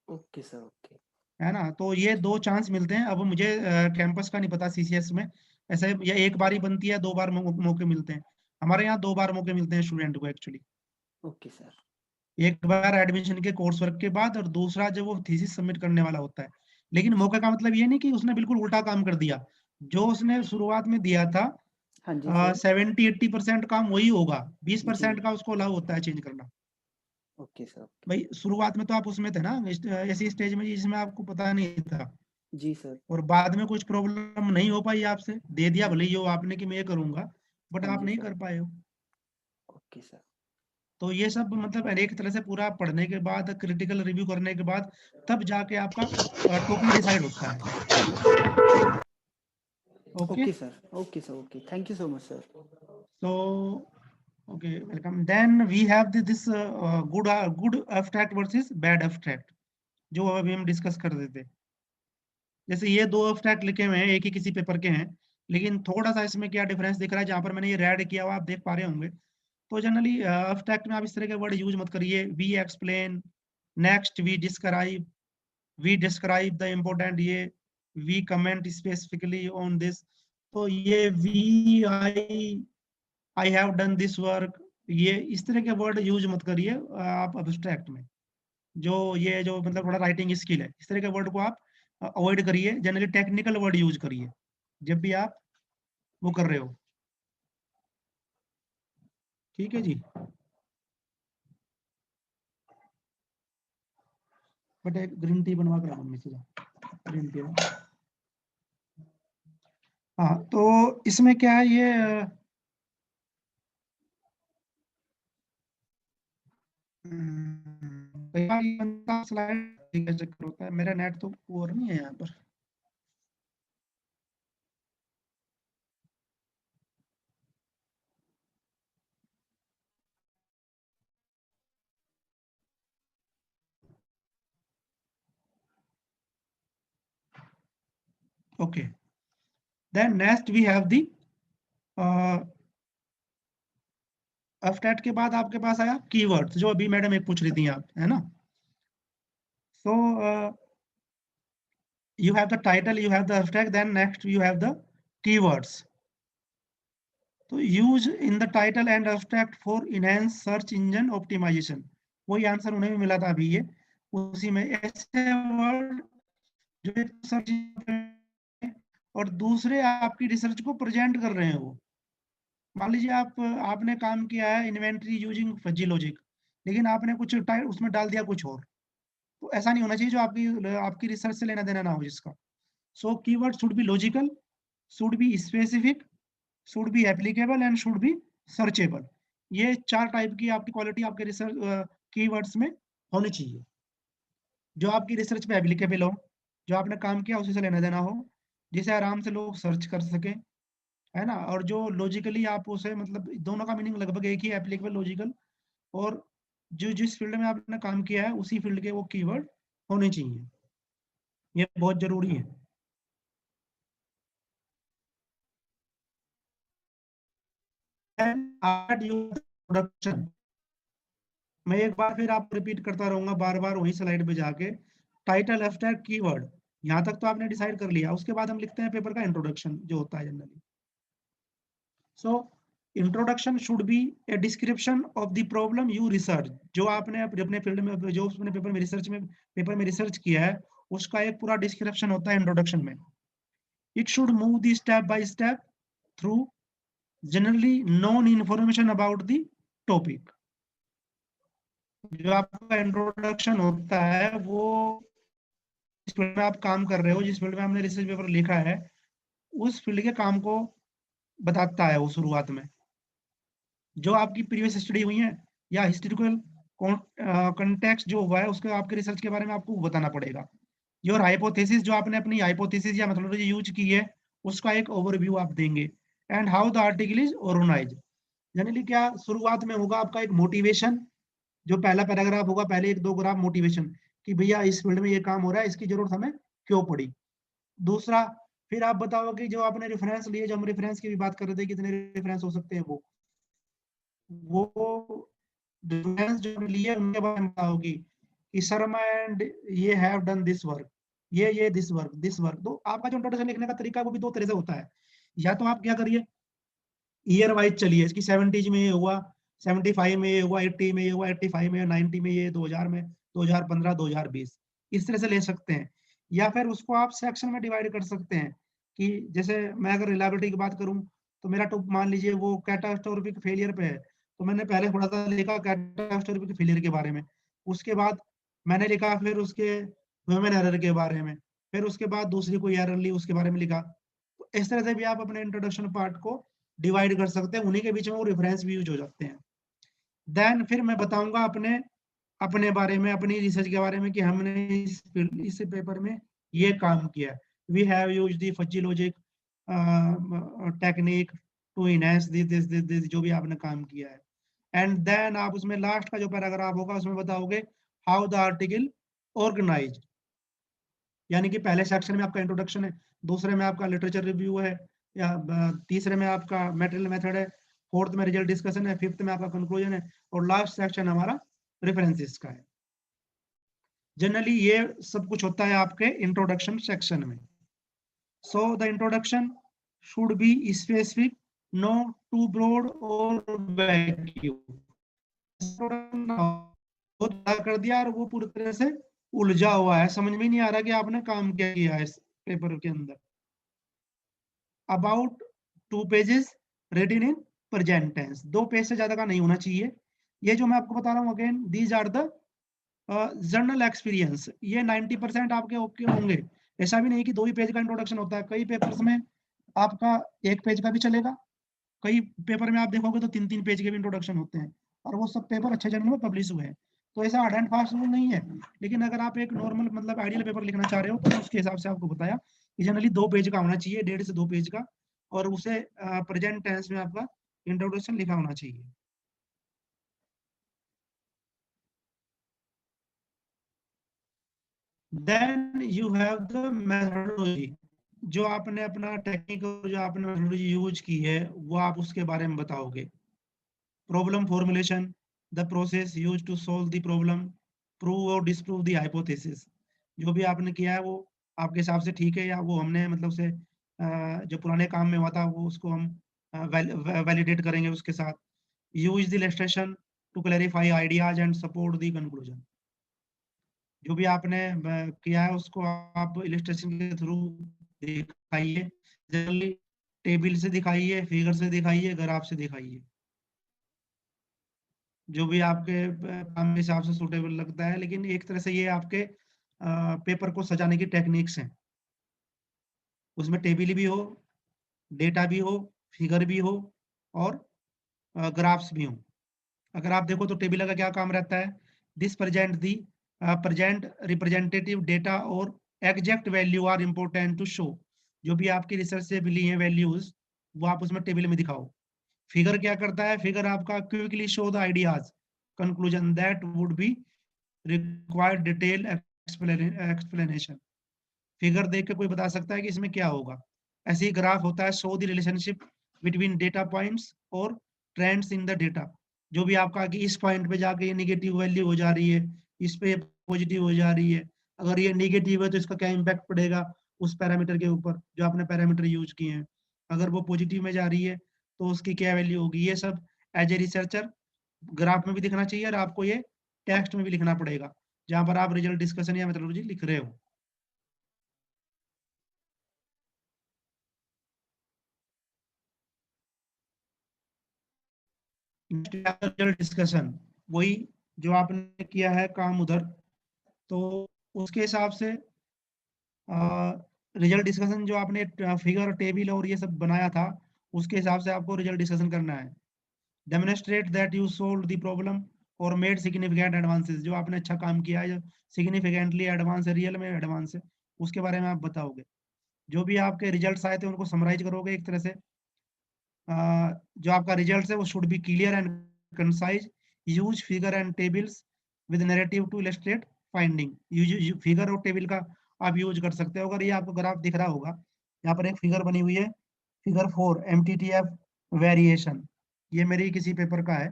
Okay sir, okay. है ना, तो ये 2 चांस मिलते हैं। अब मुझे कैंपस का नहीं पता CCS में, ऐसे ये एक बार ही बनती है, 2 बार मौके मिलते हैं। हमारे यहाँ 2 बार मौके मिलते हैं स्टूडेंट को एक्चुअली। Okay sir. एक बार एडमिशन के कोर्स वर्क के बाद, और दूसरा जब वो थीसिस सबमिट करने वाला होता है। लेकिन मौके का मतलब ये नहीं कि उसने बिल्कुल उल्टा काम कर दिया। जो उसने शुरुआत में दिया था हाँ जी सर। 70-80% काम वही होगा, 20% जी। का उसको अलाउ होता है चेंज करना। Okay sir. भाई शुरुआत में तो आप उसमें थे ना, ऐसी स्टेज में जिसमें आपको पता नहीं था, जी सर। और बाद में कुछ प्रॉब्लम नहीं हो पाई, आपसे दे दिया भले ही हो आपने कि मैं ये करूंगा, बट हाँ आप जी नहीं सर। कर पाए हो। Okay sir. तो ये सब मतलब एक तरह से पूरा पढ़ने के बाद, क्रिटिकल रिव्यू करने के बाद, तब जाके आपका टॉपिक डिसाइड होता है। Okay, okay sir. Okay sir. ओके, thank you so much sir. so okay, welcome. Then we have this good abstract versus bad abstract, जो अभी हम डिस्कस कर रहे थे। जैसे ये 2 abstract लिखे हुए हैं, एक ही किसी पेपर के हैं, लेकिन थोड़ा सा इसमें क्या डिफरेंस दिख रहा है, जहाँ पर मैंने ये रेड किया हुआ आप देख पा रहे होंगे। तो जनरली abstract में आप इस तरह के वर्ड यूज मत करिए। We explain, next we describe the important, ये we comment specifically on this. तो ये we I have done this work, ये इस तरह के वर्ड यूज मत करिए आप अब्स्ट्रैक्ट में। जो मतलब थोड़ा राइटिंग स्किल है, इस तरह के वर्ड को आप अवॉइड करिए। जनरली टेक्निकल वर्ड यूज करिए जब भी आप वो कर रहे हो। ठीक है जी। बट एक ग्रीन टी बनवा कर मम्मी से, ग्रीन टी। हाँ, तो इसमें क्या है, ये कई बार स्लाइड का चक्कर होता है। मेरा नेट तो पुअर नहीं है यहाँ पर। Okay, then next we have the abstract के बाद आपके पास आया कीवर्ड्स, जो अभी मैडम एक पूछ रही थी आप, है ना। सो you have the title, you have the abstract, then next you have the keywords. तो use in the title and abstract for enhance search engine optimization, वही आंसर उन्हें भी मिला था अभी, ये उसी में ऐसे वर्ड जो एक सर्च और दूसरे आपकी रिसर्च को प्रेजेंट कर रहे हैं। वो मान लीजिए आपने काम किया है इन्वेंटरी यूजिंग फजी लॉजिक, लेकिन आपने कुछ उसमें डाल दिया कुछ और। तो ऐसा नहीं होना चाहिए जो आपकी रिसर्च से लेना देना ना हो जिसका। So keyword should be logical, should be specific, should be applicable and should be searchable. ये 4 टाइप की आपकी क्वालिटी आपके रिसर्च कीवर्ड्स में होनी चाहिए। जो आपकी रिसर्च पे एप्लीकेबल हो, जो आपने काम किया उसी से लेना देना हो, जिसे आराम से लोग सर्च कर सकें, है ना। और जो लॉजिकली आप उसे, मतलब दोनों का मीनिंग लगभग एक ही, एप्लीकेबल, लॉजिकल, और जो जिस फील्ड में आपने काम किया है उसी फील्ड के वो कीवर्ड होने चाहिए। ये बहुत जरूरी है। Add your production, मैं एक बार फिर आपको रिपीट करता रहूंगा बार बार वही स्लाइड पे जाके। टाइटल, एब्स्ट्रैक्ट, कीवर्ड, यहाँ तक तो आपने डिसाइड कर लिया। उसके बाद हम लिखते हैं पेपर का इंट्रोडक्शन, जो होता है generally. So introduction should B a description of the problem you research, जो आपने अपने फील्ड में, जो उसने पेपर में रिसर्च किया है, उसका एक पूरा डिस्क्रिप्शन होता है इंट्रोडक्शन में। It should move the step by step through generally non information about the topic. जो आपका इंट्रोडक्शन होता है वो जिस फील्ड में आप काम कर रहे हो, जिस फील्ड में आपने रिसर्च पेपर लिखा है, उस फील्ड के काम को बताता है वो शुरुआत में। जो आपकी प्रीवियस स्टडी हुई है या हिस्टोरिकल कॉन्टेक्स्ट जो हुआ है, उसके आपके रिसर्च के बारे में आपको बताना पड़ेगा। योर हाइपोथेसिस, जो आपने अपनी हाइपोथेसिस या मेथोडोलॉजी यूज की है, उसका एक ओवरव्यू आप देंगे। And how the article is organised, generally क्या शुरुआत में होगा आपका एक मोटिवेशन, जो पहला पैराग्राफ होगा, पहले 1-2 ग्राफ मोटिवेशन, कि भैया इस फील्ड में ये काम हो रहा है, इसकी जरूरत हमें क्यों पड़ी। दूसरा, फिर आप बताओ कि जो आपने रेफरेंस लिए, जो हम रेफरेंस की भी बात कर रहे थे, कितने रेफरेंस हो सकते हैं, वो रेफरेंस जो लिए उनके बारे में बताओगी कि शर्मा एंड ये हैव डन दिस वर्क, ये दिस वर्क। तो आपका जो इंट्रोडक्शन लिखने का तरीका वो भी 2 तरह से होता है। या तो आप क्या करिए, ईयर वाइज चलिए, इसकी 70s में ये हुआ, 75 में ये हुआ, 80 में ये हुआ, 85 में, 90 में ये, 2000 में, 2015, 2020, इस तरह से ले सकते हैं। या फिर उसको आप सेक्शन में डिवाइड कर सकते हैं कि जैसे मैं अगर रिलायबिलिटी की बात करूं तो मेरा टॉप मान लीजिए वो कैटास्ट्रोफिक फेलियर पे है, तो मैंने पहले थोड़ा सा लिखा कैटास्ट्रोफिक फेलियर के बारे में, उसके बाद मैंने लिखा फिर उसके ह्यूमन एरर के बारे में, फिर उसके बाद दूसरी कोई एरर ली उसके बारे में लिखा। तो इस तरह से भी आप अपने इंट्रोडक्शन पार्ट को डिवाइड कर सकते हैं, उन्हीं के बीच में वो रेफरेंस भी यूज हो जाते हैं। देन फिर मैं बताऊंगा अपने अपने बारे में, अपनी रिसर्च के बारे में कि हमने इस पेपर में ये काम किया। We have used the fuzzy logic technique to enhance this जो भी आपने काम किया है। एंड देन आप उसमें लास्ट का जो पैराग्राफ होगा उसमें बताओगे हाउ द आर्टिकल ऑर्गेनाइज्ड, यानी कि पहले सेक्शन में आपका इंट्रोडक्शन है, दूसरे में आपका लिटरेचर रिव्यू है, या तीसरे में आपका मटेरियल मेथड है, फोर्थ में रिजल्ट डिस्कशन है, फिफ्थ में आपका कंक्लूजन है, और लास्ट सेक्शन हमारा रेफरेंसेस का है। जनरली ये सब कुछ होता है आपके इंट्रोडक्शन सेक्शन में। So the introduction should be specific, no too broad और वैक्यूम। बहुत बड़ा कर दिया और वो पूरी तरह से उलझा हुआ है, समझ में नहीं आ रहा कि आपने काम क्या किया है इस पेपर के अंदर। About 2 pages written in present tense, 2 page से ज्यादा का नहीं होना चाहिए। ये जो मैं आपको बता रहा हूँ again, these are the journal experience, ये 90% आपके ओके होंगे। ऐसा भी नहीं कि 2 ही पेज का इंट्रोडक्शन होता है, कई पेपर्स में आपका 1 पेज का भी चलेगा, कई पेपर में आप देखोगे तो 3-3 पेज के भी इंट्रोडक्शन होते हैं, और वो सब पेपर अच्छे जर्नल में पब्लिश हुए हैं। तो ऐसा हार्ड एंड फास्ट रूल नहीं है, लेकिन अगर आप एक नॉर्मल मतलब आइडियल पेपर लिखना चाह रहे हो तो उसके हिसाब से आपको बताया कि जनरली 2 पेज का होना चाहिए, 1.5 से 2 पेज का, और उसे प्रेजेंट टेंस में आपका इंट्रोडक्शन लिखा होना चाहिए। Then you have the methodology, जो आपने अपना टेक्निक और जो आपने मेथोडोलॉजी यूज की है वो आप उसके बारे में बताओगे। Problem formulation, the process used to solve the problem, prove और डिसप्रूव द हाइपोथेसिस, जो भी आपने किया है वो आपके हिसाब से ठीक है या वो हमने मतलब से जो पुराने काम में हुआ था वो उसको हम वैलिडेट करेंगे उसके साथ। Use the illustration to clarify ideas and support the conclusion, जो भी आपने किया है उसको आप इलस्ट्रेशन के थ्रू दिखाइए, जनरली टेबल से दिखाइए, फिगर से दिखाइए, ग्राफ से दिखाइए, जो भी आपके काम के हिसाब से सूटेबल लगता है। लेकिन एक तरह से ये आपके पेपर को सजाने की टेक्निक्स हैं, उसमें टेबल भी हो, डेटा भी हो, फिगर भी हो, और ग्राफ्स भी हो। अगर आप देखो तो टेबल का क्या काम रहता है, this present the present representative data और exact value are important to show, जो भी आपकी रिसर्च से मिली है वैल्यूज वो आप उसमें टेबल में दिखाओ। फिगर क्या करता है, फिगर आपका quickly show the ideas conclusion that would be required detail explanation, figure देख के कोई बता सकता है कि इसमें क्या होगा। ऐसे ही ग्राफ होता है, show the relationship between data points और ट्रेंड्स इन द डेटा, जो भी आपका कि इस पॉइंट पे जाके ये निगेटिव वैल्यू हो जा रही है, इस पे पॉजिटिव हो जा रही है, अगर ये निगेटिव है तो इसका क्या इम्पैक्ट पड़ेगा उस पैरामीटर के ऊपर जो आपने पैरामीटर यूज किए हैं, अगर वो पॉजिटिव में जा रही है तो उसकी क्या वैल्यू होगी। ये सब एज ए रिसर्चर ग्राफ में भी दिखना चाहिए और आपको ये टेक्स्ट में भी लिखना पड़ेगा जहां पर आप रिजल्ट डिस्कशन या मेथोडोलॉजी लिख रहे हो। डिस्कशन, वही जो आपने किया है काम उधर, तो उसके हिसाब से रिजल्ट डिस्कशन जो आपने फिगर टेबल और ये सब बनाया था उसके हिसाब से आपको रिजल्ट डिस्कशन करना है। Demonstrate that you solve the problem और मेड सिग्निफिकेंट एडवांसेस, जो आपने अच्छा काम किया है, जो सिग्निफिकेंटली एडवांस है, रियल में एडवांस है, उसके बारे में आप बताओगे। जो भी आपके रिजल्ट्स आए थे उनको समराइज करोगे एक तरह से। जो आपका रिजल्ट है वो should be clear and concise, use figure and tables with narrative to illustrate finding, use figure और टेबल का आप यूज कर सकते हो। अगर ये आपको ग्राफ दिख रहा होगा, यहाँ पर एक फिगर बनी हुई है, फिगर 4 MTTF वेरिएशन, ये मेरी किसी पेपर का है,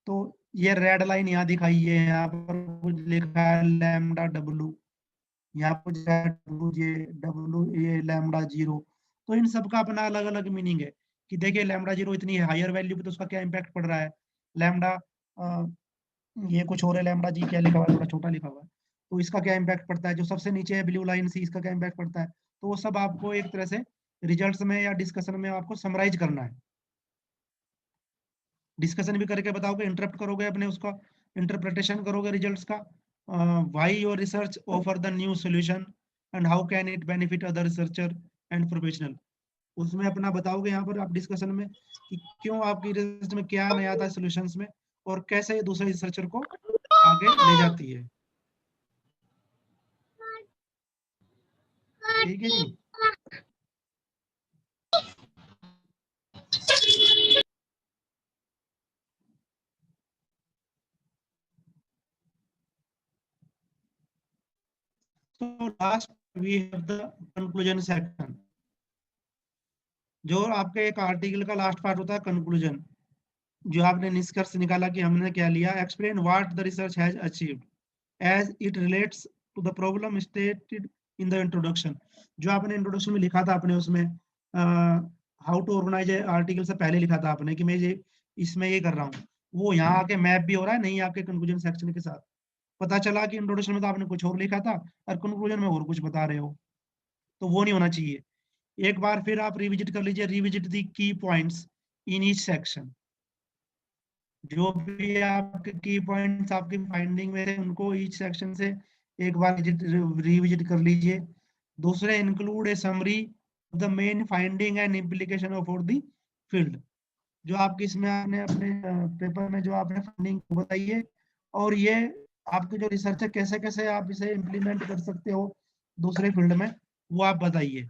तो ये रेड लाइन यहाँ दिखाई है, यहाँ पर कुछ लिखा है लैम्डा डब्लू, यहाँ पर ये डब्लू ये लैम्डा 0, तो इन सब का अपना अलग अलग मीनिंग है कि देखिए लैम्डा 0 इतनी हायर वैल्यू पे तो उसका क्या इम्पैक्ट पड़ रहा है, लैम्डा ये कुछ और है, लैम्डा जी क्या लिखा हुआ है, थोड़ा छोटा लिखा हुआ है, तो इसका क्या इम्पैक्ट पड़ता है, जो सबसे नीचे है ब्लू लाइन सी, इसका क्या इम्पैक्ट पड़ता है। तो वो सब आपको एक तरह से रिजल्ट्स में या डिस्कशन में आपको समराइज करना है। डिस्कशन भी करके बताओगे, इंटरप्ट करोगे, अपने उसका इंटरप्रिटेशन करोगे रिजल्ट्स का, why your research offer the new solution and how can it benefit other researcher and professional. उसमें अपना बताओगे यहाँ पर आप डिस्कशन में कि क्यों आपकी रिसर्च में क्या नया था सॉल्यूशंस में, और कैसे ये दूसरे रिसर्चर को आगे ले जाती है। ठीक है जी। So last we have the conclusion section. जो आपके एक आर्टिकल का लास्ट पार्ट होता है कंक्लूजन, जो आपने निष्कर्ष निकाला कि हमने क्या लिया। Explain what the research has achieved as it relates to the problem stated in the introduction. जो आपने इंट्रोडक्शन में लिखा था आपने उसमें हाउ टू ऑर्गेनाइज आर्टिकल से पहले लिखा था आपने कि मैं ये इसमें ये कर रहा हूँ, वो यहाँ आके मैप भी हो रहा है नहीं आपके कंक्लूजन सेक्शन के साथ। पता चला कि इंट्रोडक्शन में तो आपने कुछ और लिखा था और कंक्लूजन में और कुछ बता रहे हो, तो वो नहीं होना चाहिए। एक बार फिर आप रिविजिट कर लीजिए, रिविजिट दी की पॉइंट्स इन ईच सेक्शन। जो भी आपके की पॉइंट्स आपकी फाइंडिंग में थे उनको ईच सेक्शन से एक बार रिविजिट कर लीजिए। दूसरे include A summary the main finding and implication of for the field. जो आपकी इसमें आपने अपने पेपर में जो आपने फाइंडिंग बताइए, और ये आपके जो रिसर्च है कैसे कैसे आप इसे इम्प्लीमेंट कर सकते हो दूसरे फील्ड में, वो आप बताइए,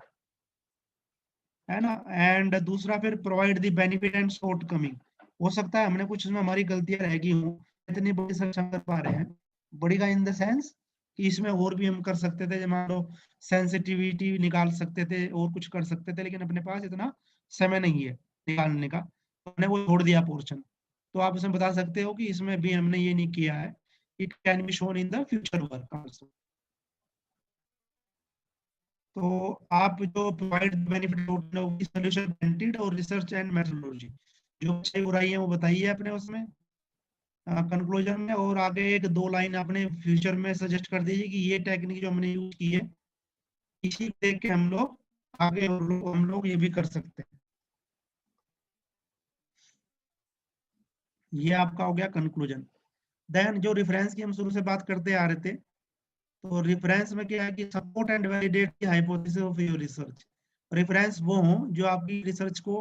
है ना। एंड दूसरा फिर provide the benefit and short coming. हो सकता है हमने कुछ इसमें हमारी गलतियां रह गई हूँ, इतनी बड़ी रिसर्च हम कर पा रहे हैं, बड़ी का इन द सेंस कि इसमें और भी हम कर सकते थे, मान लो सेंसिटिविटी निकाल सकते थे और कुछ कर सकते थे, लेकिन अपने पास इतना समय नहीं है निकालने का, तो हमने वो छोड़ दिया पोर्शन। तो आप उसमें बता सकते हो कि इसमें भी हमने ये नहीं किया है, it can be shown in the future work also. तो आप जो प्रोवाइड बेनिफिट सॉल्यूशन बेनिफिट और रिसर्च एंड मेथोडोलॉजी, जो अच्छी बुराई है वो बताइए अपने उसमें कंक्लूजन में, और आगे एक दो लाइन आपने फ्यूचर में सजेस्ट कर दीजिए कि ये टेक्निक जो हमने यूज की है इसी को देख के हम लोग आगे और हम लोग ये भी कर सकते हैं। ये आपका हो गया कंक्लूजन। देन जो रेफरेंस की हम शुरू से बात करते आ रहे थे, तो रेफरेंस में क्या है कि support and validate the hypothesis of your research. Reference वो हो जो आपकी रिसर्च को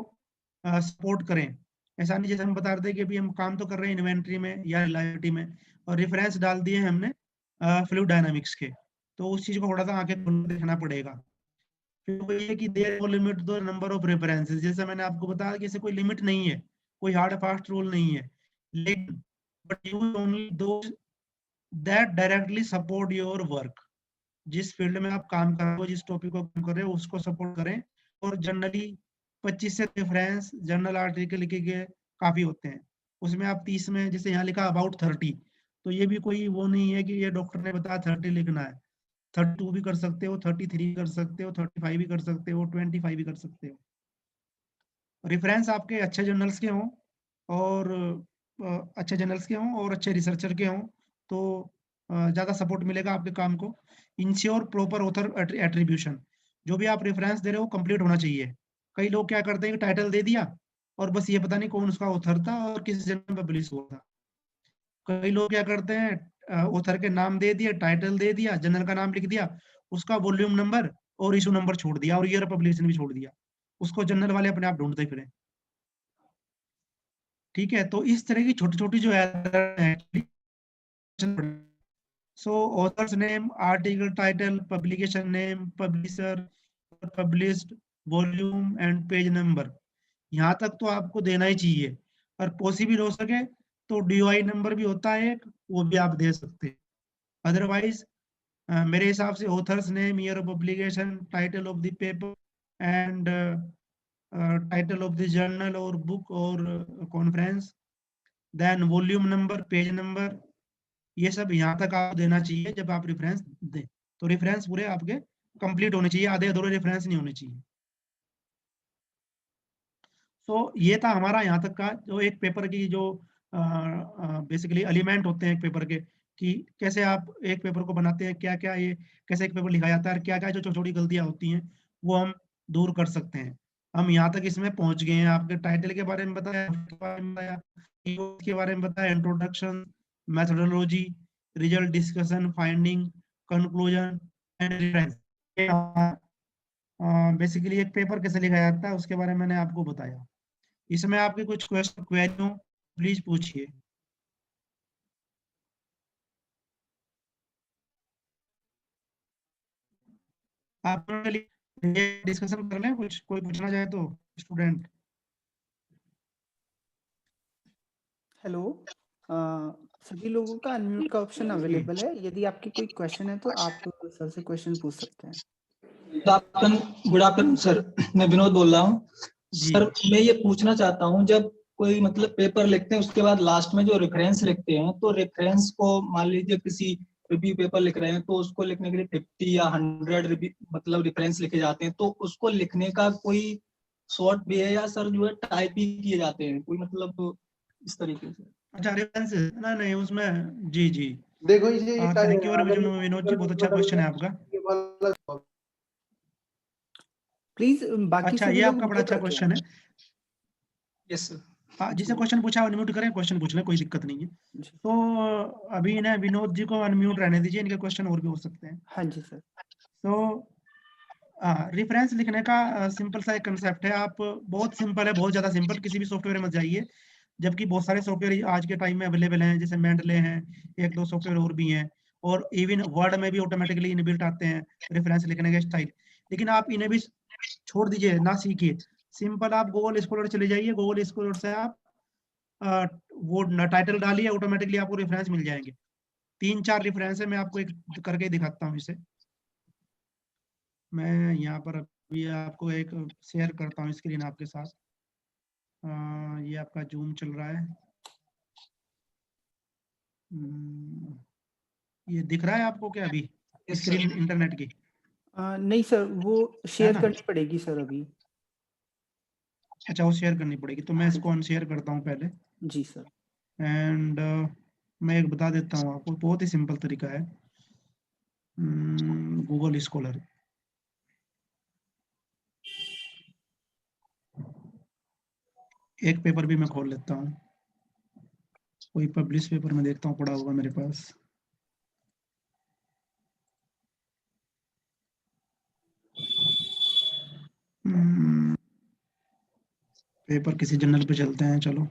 सपोर्ट करें। ऐसा नहीं जैसे हम बता रहे थे कि अभी हम काम तो कर रहे हैं इन्वेंट्री में या रिलायबिलिटी में, और रेफरेंस डाल दिए हमने फ्लूइड डायनामिक्स के, तो उस चीज को थोड़ा सा आंखें खोल के देखना पड़ेगा। फिर वो ये कि there will limit the number of references, जैसे मैंने आपको बताया कि इसे कोई लिमिट नहीं है, कोई हार्ड फास्ट रूल नहीं है, लेकिन but use only those that directly support your work. जिस फील्ड में आप काम कर रहे हो, जिस टॉपिक को काम कर रहे हो उसको सपोर्ट करें। और जनरली 25 से रेफरेंस जर्नल आर्टिकल लिखे गए काफी होते हैं, उसमें आप 30 में, जैसे यहाँ लिखा अबाउट 30, तो ये भी कोई वो नहीं है कि ये डॉक्टर ने बताया 30 लिखना है। 32 भी कर सकते हो, 33 कर सकते हो, 35 भी कर सकते हो, 25 भी कर सकते हो। रेफरेंस आपके अच्छे जर्नल्स के हों, और अच्छे जर्नल्स के हों और अच्छे रिसर्चर के हों, तो ज़्यादा सपोर्ट मिलेगा आपके काम को। इंश्योर प्रॉपर ऑथर एट्रीब्यूशन, जो भी आप रेफरेंस दे रहे हो कंप्लीट होना चाहिए। कई लोग क्या करते हैं कि टाइटल दे दिया और बस ये पता नहीं कौन उसका ऑथर था और किस जर्नल में पब्लिश हुआ था। कई लोग क्या करते हैं ऑथर के नाम दे दिया, टाइटल दे दिया, जर्नल का नाम लिख दिया, उसका वॉल्यूम नंबर और इशू नंबर छोड़ दिया और ईयर पब्लिकेशन भी छोड़ दिया, उसको जर्नल वाले अपने आप ढूंढते फिरें। ठीक है, तो इस तरह की छोटी छोटी जो एरर है, so authors name, article title, publication name, publisher, published, volume and page number, यहाँ तक तो आपको देना ही चाहिए। और पॉसिबल हो सके तो डीओआई नंबर भी होता है एक, वो भी आप दे सकते हैं। अदरवाइज मेरे हिसाब से authors name, year of publication, title of the paper and title of the journal और बुक और conference, then volume number, page number, ये सब यहाँ तक आप देना चाहिए जब आप रेफरेंस दें। तो रेफरेंस पूरे आपके कंप्लीट होने चाहिए, आधे अधूरे रेफरेंस नहीं होने चाहिए। तो ये था हमारा यहाँ तक का जो एक पेपर की जो बेसिकली एलिमेंट होते हैं एक पेपर के, कि कैसे आप एक पेपर को बनाते हैं, क्या क्या ये कैसे एक पेपर लिखा जाता है, और क्या क्या जो छोटी छोटी गलतियां होती हैं वो हम दूर कर सकते हैं। हम यहाँ तक इसमें पहुंच गए हैं, आपके टाइटल के बारे में बताया, के बारे में बताया, कीवर्ड्स के बारे में बताया, introduction, methodology, result discussion, finding, conclusion and reference. Basically एक पेपर कैसे लिखा जाता है उसके बारे में मैंने आपको बताया। इसमें आपके कुछ क्वेश्चन क्वेरी हो प्लीज पूछिए। आप डिस्कशन कर लें, कुछ कोई पूछना चाहे तो स्टूडेंट। हेलो, सभी लोगों का अनम्यूट का ऑप्शन अवेलेबल है। यदि आपके कोई क्वेश्चन है तो आप सर से क्वेश्चन पूछ सकते हैं। गुड आफ्टरनून सर, मैं विनोद बोल रहा हूँ। जी। सर मैं ये पूछना चाहता हूँ, जब कोई मतलब पेपर लिखते हैं उसके बाद लास्ट में जो रेफरेंस लिखते हैं, तो रेफरेंस को मान लीजिए किसी रिव्यू पेपर लिख रहे हैं तो उसको लिखने के लिए 50 या 100 रिव्यू मतलब रेफरेंस लिखे जाते हैं, तो उसको लिखने का कोई शॉर्ट वे है या सर जो है टाइप ही किए जाते हैं कोई मतलब इस तरीके से? अच्छा रेफरेंस ना, नहीं उसमें जी जी देखो ये thank you very much Vinod ji, बहुत अच्छा क्वेश्चन है आपका। प्लीज बाकी अच्छा सभी ये लोग आपका बड़ा म्यूट अच्छा रखें। क्वेश्चन है। Yes sir. हाँ जिसे क्वेश्चन पूछा अनम्यूट करें, क्वेश्चन पूछ लें, कोई दिक्कत नहीं है। जी। तो अभी इन्हें विनोद जी को अनम्यूट रहने दीजिए, इनके क्वेश्चन और भी हो सकते हैं। हाँ जी सर। तो रेफरेंस लिखने का सिंपल सा एक कंसेप्ट है। आप बहुत सिंपल है, बहुत ज्यादा सिंपल, किसी भी सॉफ्टवेयर में जाइए, जबकि बहुत सारे सॉफ्टवेयर आज के टाइम में अवेलेबल हैं, जैसे मेंडले हैं, एक दो सॉफ्टवेयर और भी हैं, और इवन वर्ड में भी ऑटोमेटिकली इनबिल्ट आते हैं रेफरेंस लिखने के स्टाइल। लेकिन आप इन्हें भी छोड़ दीजिए, ना सीखिए, सिंपल आप गूगल स्कॉलर चले जाइए, गूगल स्कॉलर से आप वो टाइटल डालिए, ऑटोमेटिकली आपको रेफरेंस मिल जाएंगे। 3-4 रेफरेंस है, मैं आपको एक करके दिखाता हूँ इसे। मैं यहाँ पर अभी आपको एक शेयर करता हूँ स्क्रीन आपके साथ। ये आपका जूम चल रहा है। ये दिख रहा है आपको क्या अभी Yes, स्क्रीन sir. इंटरनेट की? नहीं सर, वो है शेयर ना? करनी पड़ेगी सर अभी। अच्छा वो शेयर करनी पड़ेगी, तो मैं हाँ इसको अनशेयर करता हूँ पहले। जी सर। एंड मैं एक बता देता हूँ आपको, बहुत ही सिंपल तरीका है। गूगल स्कॉलर, एक पेपर भी मैं खोल लेता हूँ, कोई पब्लिश पेपर में देखता हूँ पड़ा होगा मेरे पास। पेपर किसी जर्नल पे चलते हैं, चलो।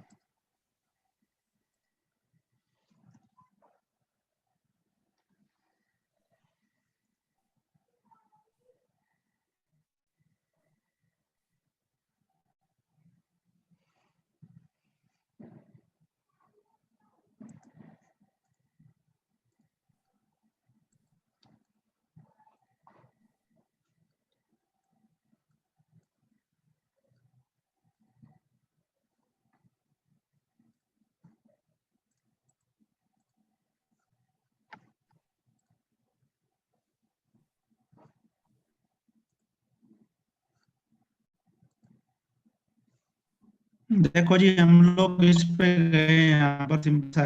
देखो जी हम लोग इस पे गए, यहाँ पर सिंपल सा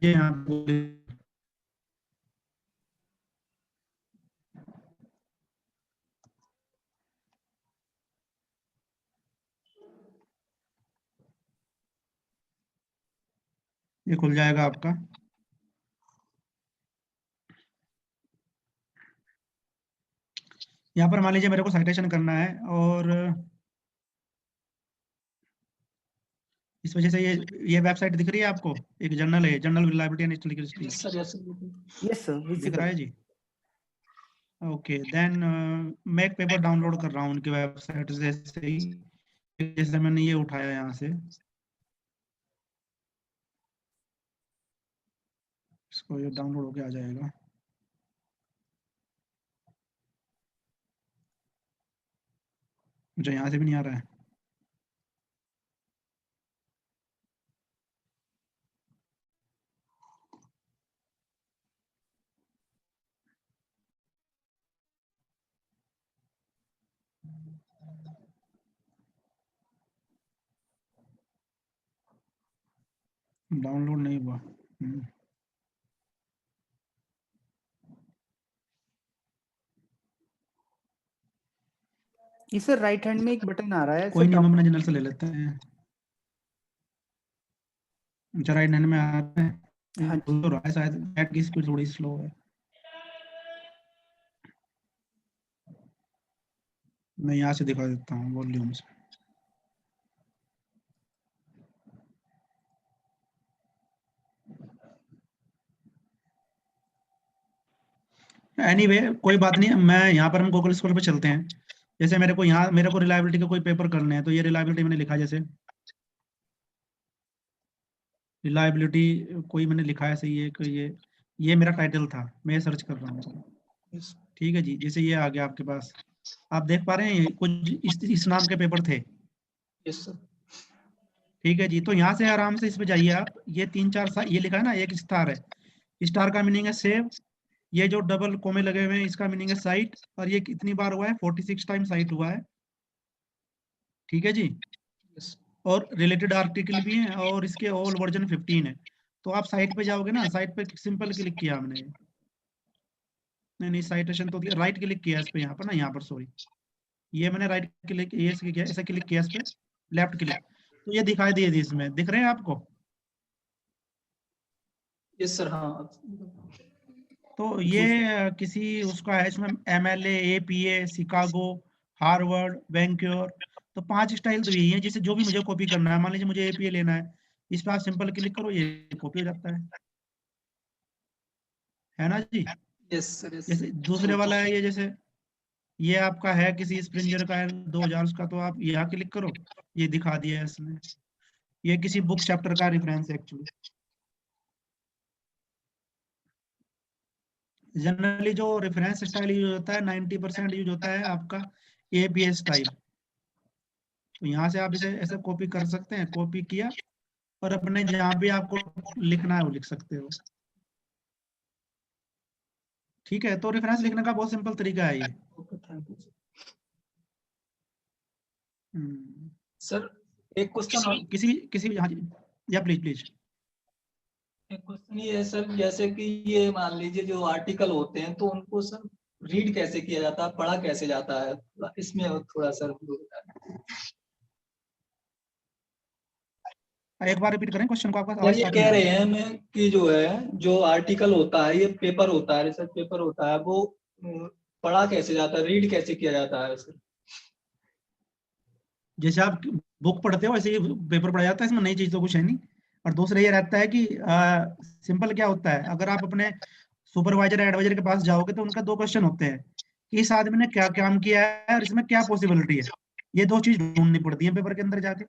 यहाँ ये खुल जाएगा आपका। यहाँ पर मान लीजिए मेरे को साइटेशन करना है, और इस वजह से ये वेबसाइट दिख रही है आपको, एक जर्नल है, journal reliability and historical Yes, sir. Yes, sir. Yes sir, दिख विजिबल। रहा है जी? ओके देन मैं एक पेपर डाउनलोड कर रहा हूँ उनकी वेबसाइट से, जैसे ही जैसे मैंने ये उठाया यहाँ से, इसको ये डाउनलोड होके आ जाएगा। मुझे यहाँ से भी नहीं आ रहा है। डाउनलोड नहीं हुआ। इस राइट हैंड में एक बटन आ रहा है कोई नहीं, हम drop- अपना जनरल से ले लेते हैं। अच्छा, राइट हैंड में आ रहा है। हाँ खुल तो रहा है, शायद नेट की स्पीड थोड़ी स्लो है। मैं यहाँ से दिखा देता हूँ वॉल्यूम से। एनीवे कोई बात नहीं, मैं यहाँ पर हम गूगल स्कूल पे चलते हैं। जैसे मेरे को रिलायबिलिटी का कोई पेपर करने हैं, तो ये रिलायबिलिटी मैंने लिखा, जैसे रिलायबिलिटी कोई मैंने लिखा है सही है कि ये मेरा टाइटल था, मैं सर्च कर रहा हूँ। ठीक है जी, जैसे ये आ गया आपके पास, आप देख पा रहे हैं ये कुछ इस नाम के पेपर थे। Yes sir. ठीक है जी, तो यहाँ से आराम से इस पे जाइए आप। ये 3-4 ये लिखा है ना, एक स्टार है, स्टार का मीनिंग है सेव। ये जो डबल कोमे लगे हुए हैं, इसका मीनिंग है साइट, और ये कितनी बार हुआ है, 46 टाइम साइट हुआ है। ठीक है जी, यस और रिलेटेड आर्टिकल भी हैं, और इसके ऑल वर्जन 15 है। तो आप साइट पे जाओगे ना, साइट पे सिंपल क्लिक किया हमने, नहीं साइटेशन तो राइट क्लिक किया इस पे, यहाँ पर ना, यहाँ पर सॉरी, ये मैंने राइट क्लिक ये ऐसा क्लिक किया इस पे, लेफ्ट क्लिक, तो ये दिखाई दिए थी, इसमें दिख रहे हैं आपको। Yes sir. हाँ तो ये किसी उसका है, इसमें MLA, APA, Chicago, Harvard, Vancouver, तो 5 स्टाइल तो यही है, जिसे जो भी मुझे कॉपी करना है। मान लीजिए मुझे APA लेना है, इस पर आप सिंपल क्लिक करो, ये कॉपी हो जाता है ना जी। Yes sir. यस जैसे दूसरे वाला है, ये जैसे ये आपका है किसी स्प्रिंजर का है 2000 का, तो आप यहाँ क्लिक करो, ये दिखा दिया है इसने। ये किसी बुक चैप्टर का रेफरेंस है एक्चुअली। जनरली जो रेफरेंस स्टाइल यूज होता है 90% यूज होता है आपका APA स्टाइल। तो यहाँ से आप इसे ऐसे कॉपी कर सकते हैं, कॉपी किया और अपने जहाँ भी आपको लिखना है वो लिख सकते हो। ठीक है, तो रेफरेंस लिखने का बहुत सिंपल तरीका है ये। Okay, thank you hmm, sir. एक क्वेश्चन किसी भी, हाँ जी, या प्लीज प्लीज। एक क्वेश्चन ये है सर, जैसे कि ये मान लीजिए जो आर्टिकल होते हैं तो उनको सर रीड कैसे किया जाता है, पढ़ा कैसे जाता है, इसमें थोड़ा सर एक बार रिपीट करें क्वेश्चन को, आपका सर आवाज ये साफ नहीं कह आ रहे रही। हैं मैं कि जो है जो आर्टिकल होता है, ये पेपर होता है, रिसर्च पेपर होता है, वो पढ़ा कैसे जाता है, रीड कैसे किया जाता है सर? जैसे आप बुक पढ़ते हो ऐसे ही पेपर पढ़ा जाता है, इसमें नई चीज तो कुछ है नहीं। और दूसरा ये रहता है कि सिंपल क्या होता है, अगर आप अपने सुपरवाइजर या एडवाइजर के पास जाओगे तो उनका 2 क्वेश्चन होते हैं कि इस आदमी ने क्या काम किया है और इसमें क्या पॉसिबिलिटी है। ये 2 चीज ढूंढनी पड़ती है पेपर के अंदर जाके।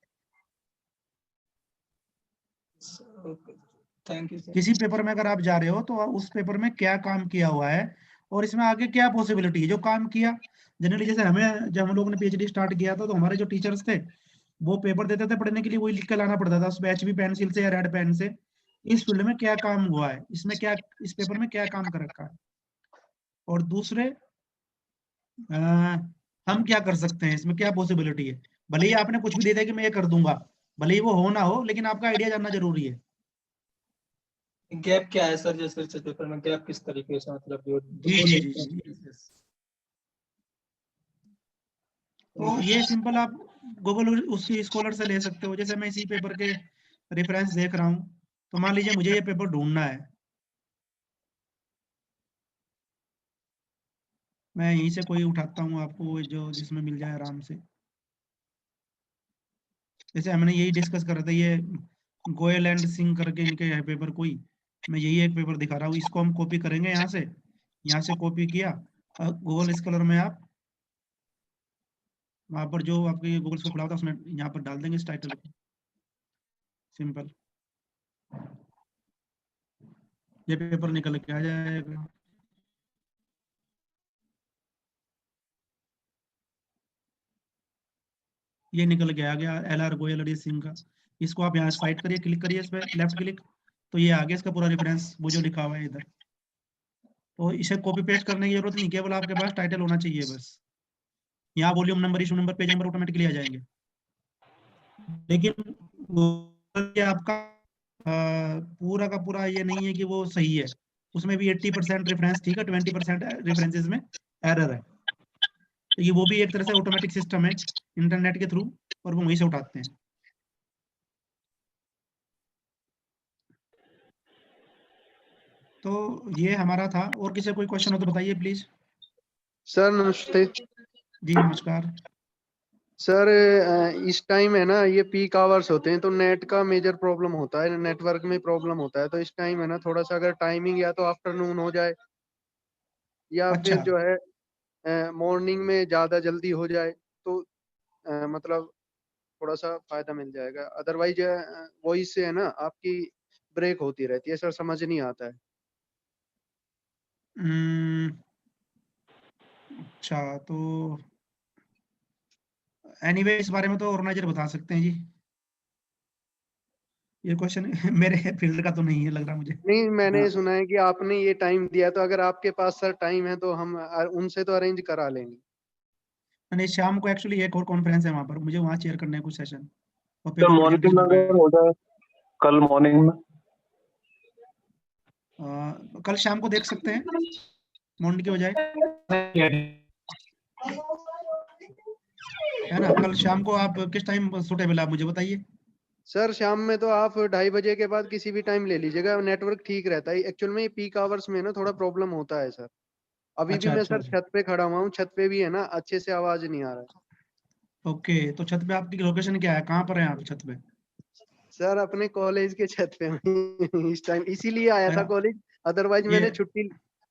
Thank you sir. किसी पेपर में अगर आप जा रहे हो तो उस पेपर में क्या काम किया हुआ है और इसमें आगे क्या पॉसिबिलिटी है, जो काम किया। जनरली जैसे हमें, जब हम लोगों ने PhD स्टार्ट किया था, तो हमारे जो टीचर्स थे वो पेपर देते थे पढ़ने के लिए, वही लिख के लाना पड़ता था उस HB पेंसिल से या रेड पेन से, इस फील्ड में क्या काम हुआ है, इसमें क्या, इस पेपर में क्या काम कर रखा है। और दूसरे अ, हम क्या कर सकते हैं, इसमें क्या पॉसिबिलिटी है। भले ही आपने कुछ भी दे दिया कि मैं ये कर दूंगा, भले ही वो हो ना हो, लेकिन आपका आइडिया जानना जरूरी है। गैप क्या है सर, जैसे रिसर्च पेपर में गैप किस तरीके से, मतलब जो जी जी जी जी, yes, yes। तो ये सिंपल आप गूगल उसी स्कॉलर से ले सकते हो। जैसे मैं इसी पेपर के रेफरेंस देख रहा हूँ, तो मान लीजिए मुझे ये पेपर ढूंढना है, मैं यहीं से कोई उठाता हूँ आपको जो जिसमें मिल जाए आराम से। जैसे हमने यही डिस्कस कर रहे थे, ये गोयल एंड सिंह करके इनके है पेपर कोई, मैं यही एक पेपर दिखा रहा हूँ, इसको हम कॉपी करेंगे यहाँ से कॉपी किया, गूगल स्कॉलर में आप वहाँ पर जो आपके गूगल को खुला होता है उसमें यहाँ पर डाल देंगे इस टाइटल को, सिंपल ये पेपर निकल के आ जाएगा। ये निकल के आ गया LR गोयल अड़ी सिंह का। इसको आप यहाँ साइट करिए, क्लिक करिए इस पर लेफ्ट क्लिक, तो ये आ गया इसका पूरा रेफरेंस, वो जो लिखा हुआ है इधर। तो इसे कॉपी पेस्ट करने की जरूरत नहीं, केवल आपके पास टाइटल होना चाहिए बस। यहाँ volume number, issue number, page number automatically आ जाएंगे। लेकिन आपका पूरा का पूरा ये नहीं है कि वो सही है, उसमें भी 80% रेफरेंस ठीक है, 20% रेफरेंसेस में एरर है। तो ये वो भी एक तरह से ऑटोमेटिक सिस्टम है इंटरनेट के थ्रू, और वो वहीं से उठाते हैं। तो ये हमारा था, और किसी कोई क्वेश्चन हो तो बताइए प्लीज। सर नमस्ते। जी नमस्कार। सर इस टाइम है ना, ये पीक आवर्स होते हैं तो नेट का मेजर प्रॉब्लम होता है, नेटवर्क में प्रॉब्लम होता है। तो इस टाइम है ना, थोड़ा सा अगर टाइमिंग या तो आफ्टरनून हो जाए या अच्छा, फिर जो है मॉर्निंग में ज्यादा जल्दी हो जाए तो मतलब थोड़ा सा फायदा मिल जाएगा। अदरवाइज वॉइस से है ना आपकी ब्रेक होती रहती है सर, समझ नहीं आता है। अच्छा तो एनीवे इस बारे में तो ऑर्गेनाइजर बता सकते हैं जी, ये क्वेश्चन मेरे फील्ड का तो नहीं है लग रहा मुझे। नहीं, मैंने हाँ, सुना है कि आपने ये टाइम दिया, तो अगर आपके पास सर टाइम है तो हम उनसे तो अरेंज करा लेंगे। नहीं शाम को एक्चुअली एक और कॉन्फ्रेंस है वहाँ पर, मुझे वहाँ चेयर करना है कुछ सेशन, और सर पेपर मॉर्निंग प्रेजेंटेशन में करवाएं। अगर हो जाए, कल मॉर्निंग में। कल शाम को देख सकते हैं, मॉर्निंग की बजाय, है ना। कल शाम को आप किस टाइम सुटेबल आप मुझे बताइए। सर शाम में तो आप 2:30 बजे के बाद किसी भी टाइम ले लीजिएगा, नेटवर्क ठीक रहता है। एक्चुअल में ये पीक आवर्स में ना थोड़ा प्रॉब्लम होता है सर। अभी भी अच्छा मैं अच्छा सर अच्छा, छत पे खड़ा हुआ हूँ, छत पे भी है ना अच्छे से आवाज नहीं आ रहा है। ओके। तो छत पे आपकी लोकेशन क्या है, कहाँ पर है आप छत पे? सर अपने कॉलेज के छत पे हूँ इस टाइम, इसीलिए आया था अ, कॉलेज। अदरवाइज ये मैंने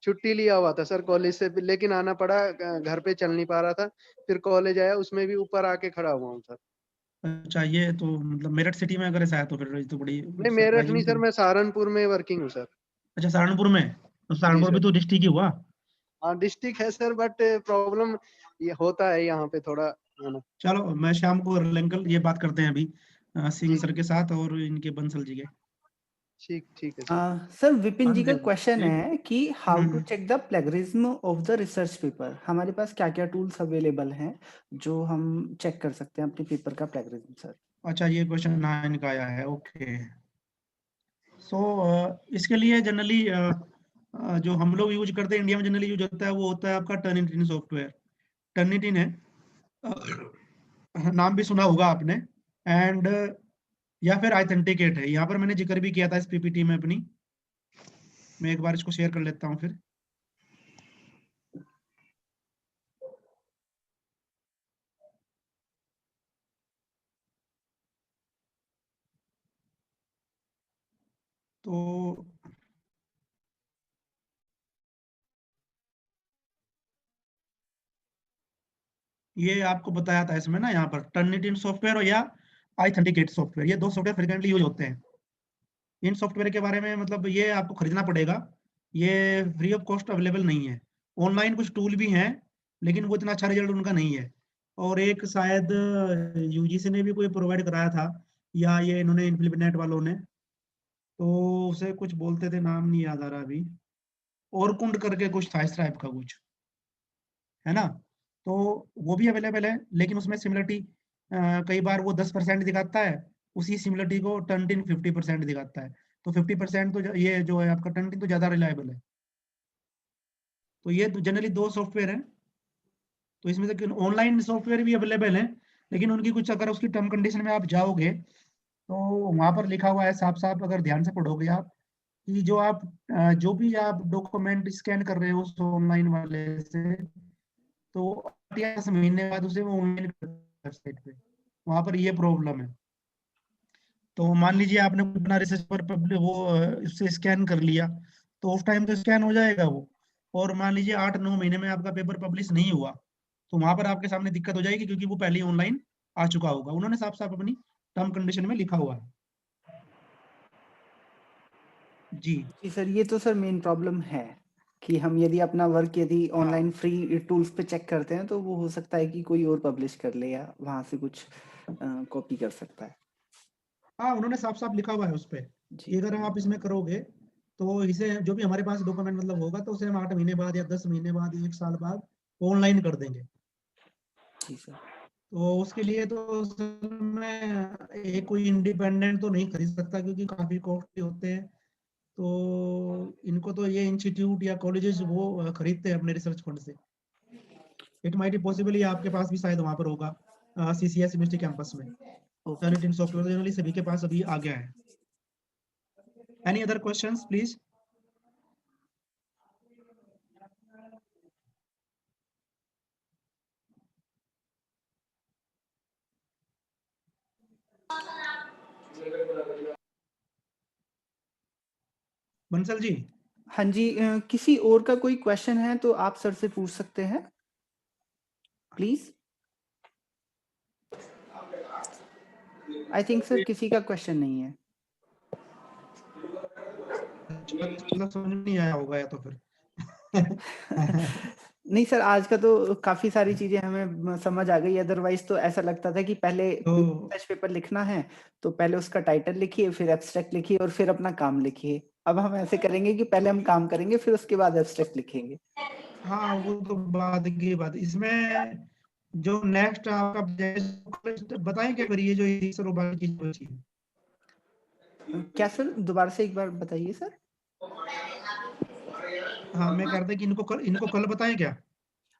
छुट्टी लिया हुआ था सर कॉलेज से, लेकिन आना पड़ा, घर पे चल नहीं पा रहा था। फिर कॉलेज आया, उसमें भी ऊपर आके खड़ा हुआ हूँ सर। अच्छा, ये तो मतलब मेरठ सिटी में अगर ऐसा है तो फिर ये तो बड़ी नहीं मेरठ नहीं सरप्राइजिंग सर, थी। मैं सहारनपुर में वर्किंग हूँ सर। अच्छा सहारनपुर में, तो जी सहारनपुर भी सर। तो डिस्ट्रिक्ट ही हुआ। हाँ डिस्ट्रिक्ट है सर, बट प्रॉब्लम ये होता है यहाँ पे थोड़ा, है ना। चलो मैं शाम को अंकल ये बात करते हैं अभी सिंह जी सर के साथ और इनके बंसल जी के। ठीक ठीक है सर। सर विपिन हाँ जी का जी, क्वेश्चन जी। है कि how to hmm, check the plagiarism of the research paper. हमारे पास क्या क्या टूल्स अवेलेबल हैं जो हम चेक कर सकते हैं अपने पेपर का प्लेगरिज्म सर? अच्छा ये क्वेश्चन 9 का आया है, ओके। सो इसके लिए जनरली जो हम लोग यूज करते हैं इंडिया में जनरली यूज होता है, वो होता है आपका टर्निटिन सॉफ्टवेयर। टर्निटिन है, नाम भी सुना होगा आपने। एंड या फिर ऑथेंटिकेट है, यहाँ पर मैंने जिक्र भी किया था इस पीपीटी में अपनी। मैं एक बार इसको शेयर कर लेता हूँ फिर। तो ये आपको बताया था इसमें ना, यहाँ पर टर्निटिन सॉफ्टवेयर या ऑथेंटिकेट सॉफ्टवेयर, ये दो सॉफ्टवेयर फ्रिक्वेंटली यूज होते हैं। इन सॉफ्टवेयर के बारे में मतलब ये आपको खरीदना पड़ेगा, ये फ्री ऑफ कॉस्ट अवेलेबल नहीं है। ऑनलाइन कुछ टूल भी हैं, लेकिन वो इतना अच्छा रिजल्ट उनका नहीं है। और एक शायद यूजीसी ने भी कोई प्रोवाइड कराया था, या ये इन्होंने इम्प्लीमेंट वालों ने, तो उसे कुछ बोलते थे, नाम नहीं याद आ रहा अभी, और कुंड करके कुछ था इस टाइप का कुछ, है ना। तो वो भी अवेलेबल है, लेकिन उसमें सिमिलरिटी कई बार वो 10% दिखाता है, उसी सिमिलरिटी को टर्निटिन 50% दिखाता है। तो 50% तो ये जो है आपका टर्निटिन तो ज्यादा रिलायबल है। तो ये तो जनरली दो सॉफ्टवेयर हैं। तो इसमें से ऑनलाइन सॉफ्टवेयर भी अवेलेबल हैं, लेकिन उनकी कुछ अगर उसकी टर्म कंडीशन में आप जाओगे तो वहां पर लिखा हुआ है साफ साफ, अगर ध्यान से पढ़ोगे आप, कि जो आप जो भी आप डॉक्यूमेंट स्कैन कर रहे हो उस ऑनलाइन वाले से, तो 10 महीने बाद उसे वो ऑनलाइन वेबसाइट पे, वहां पर ये प्रॉब्लम है। तो मान लीजिए आपने अपना रिसर्च पर वो उससे स्कैन कर लिया, तो उस टाइम तो स्कैन हो जाएगा वो, और मान लीजिए 8-9 महीने में आपका पेपर पब्लिश नहीं हुआ, तो वहां पर आपके सामने दिक्कत हो जाएगी, क्योंकि वो पहले ही ऑनलाइन आ चुका होगा, उन्होंने साफ साफ अपनी टर्म कंडीशन में लिखा हुआ है। जी जी सर, ये तो सर मेन प्रॉब्लम है कि हम यदि अपना वर्क यदि ऑनलाइन हाँ फ्री टूल्स पे चेक करते हैं तो वो हो सकता है कि कोई और पब्लिश कर ले या वहां से कुछ कॉपी कर सकता है। हाँ, उन्होंने साफ साफ लिखा हुआ है उस पे, जी कि अगर आप इसमें करोगे तो इसे जो भी हमारे पास डॉक्यूमेंट मतलब होगा, तो उसे हम 8 महीने बाद या 10 महीने बाद, 1 साल बाद ऑनलाइन कर देंगे। जी सर। तो उसके लिए तो सर मैं एक कोई इंडिपेंडेंट तो नहीं खरीद सकता क्योंकि काफी कॉस्टली होते हैं। तो इनको तो ये इंस्टीट्यूट या कॉलेजेस वो खरीदते हैं अपने रिसर्च फंड से। इट माइट बी पॉसिबल, या आपके पास भी शायद वहां पर होगा सीसीएस यूनिवर्सिटी कैंपस में। ओके टर्निटिव सॉफ्टवेयर जनरली सभी के पास अभी आ गया है। Any other questions please? Bansal ji. हाँ जी, किसी और का कोई क्वेश्चन है तो आप सर से पूछ सकते हैं प्लीज। आई थिंक सर किसी का क्वेश्चन नहीं है। अच्छा, समझ नहीं आया होगा या तो फिर नहीं सर, आज का तो काफी सारी चीजें हमें समझ आ गई। अदरवाइज तो ऐसा लगता था कि पहले तो रिसर्च पेपर लिखना है तो पहले उसका टाइटल लिखिए, फिर एब्स्ट्रैक्ट लिखिए और फिर अपना काम लिखिए। अब हम ऐसे करेंगे कि पहले हम काम करेंगे फिर उसके बाद एब्स्ट्रैक्ट लिखेंगे। हाँ, वो तो बाद की बात। इसमें जो नेक्स्ट आपका प्रोजेक्ट बताएं क्या करिए, जो ये सर बाकी चीज बची है। क्या सर, दोबारा से एक बार बताइए सर। हाँ, मैं कह रहा था कि इनको कल बताएं क्या,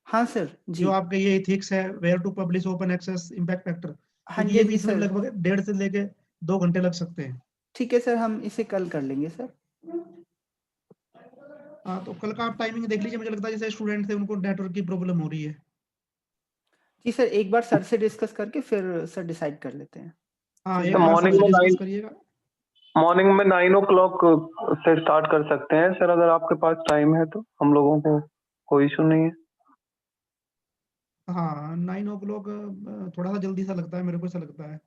हाँ सर जी। जो आपके ये एथिक्स है, where to publish, open access, impact factor, हाँ क्योंकि जी ये हाँ भी जी इसमें सर, लगभग 1.5 से लेके 2 घंटे लग सकते हैं। ठीक है सर, हम इसे कल कर लेंगे सर। हाँ, तो कल का आप टाइमिंग देख लीजिए। मुझे लगता है जैसे स्टूडेंट थे उनको नेटवर्क की प्रॉब्लम हो रही है। जी सर, एक बार सर से डिस्कस करके फिर सर डिसाइड कर लेते हैं। हाँ, फिर एक बार मॉर्निंग सबसे में डिस्कस 9 करिएगा। मॉर्निंग में 9 o'clock से स्टार्ट कर सकते हैं सर, अगर आपके पास टाइम है तो। हम लोगों को कोई इशू नहीं है। हाँ, 9 o'clock थोड़ा सा जल्दी सा लगता है, मेरे को ऐसा लगता है।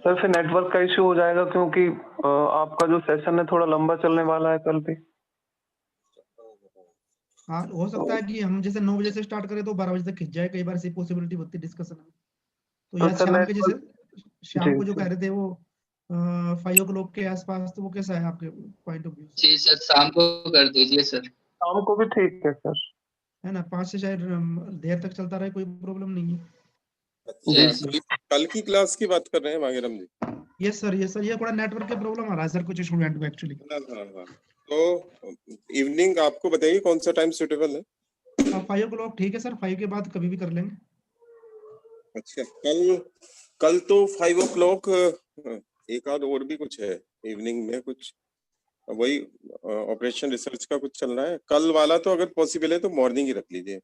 सर फिर नेटवर्क का इशू हो जाएगा क्योंकि आपका जो सेशन है थोड़ा लंबा चलने वाला है कल भी। हाँ, हो सकता है कि हम जैसे 9 बजे से स्टार्ट करें तो 12 बजे तक खिंच जाए, कई बार ऐसी पॉसिबिलिटी होती है डिस्कशन में। तो तो या सर शाम के, जैसे नेटवर्क शाम जी को जो जी कह रहे थे वो 5 o'clock के आसपास, तो वो कैसा है आपके पॉइंट ऑफ व्यू से? जी सर, शाम को कर दीजिए सर। शाम को भी ठीक है सर। है ना, 5 से शायद देर तक चलता रहे, कोई प्रॉब्लम नहीं है। जी अच्छा, जी कल की क्लास की बात कर रहे हैं मांगेराम जी? यस सर, यस सर, ये थोड़ा नेटवर्क का प्रॉब्लम आ रहा है सर कुछ स्टूडेंट को एक्चुअली। हाँ हाँ हाँ। तो इवनिंग आपको बताइए कौन सा टाइम सुटेबल है? 5 o'clock ठीक है सर, 5 के बाद कभी भी कर लेंगे। अच्छा, कल तो 5 o'clock एक आध और भी कुछ है इवनिंग में, कुछ वही ऑपरेशन रिसर्च का कुछ चल रहा है कल वाला। तो अगर पॉसिबल है तो मॉर्निंग ही रख लीजिए।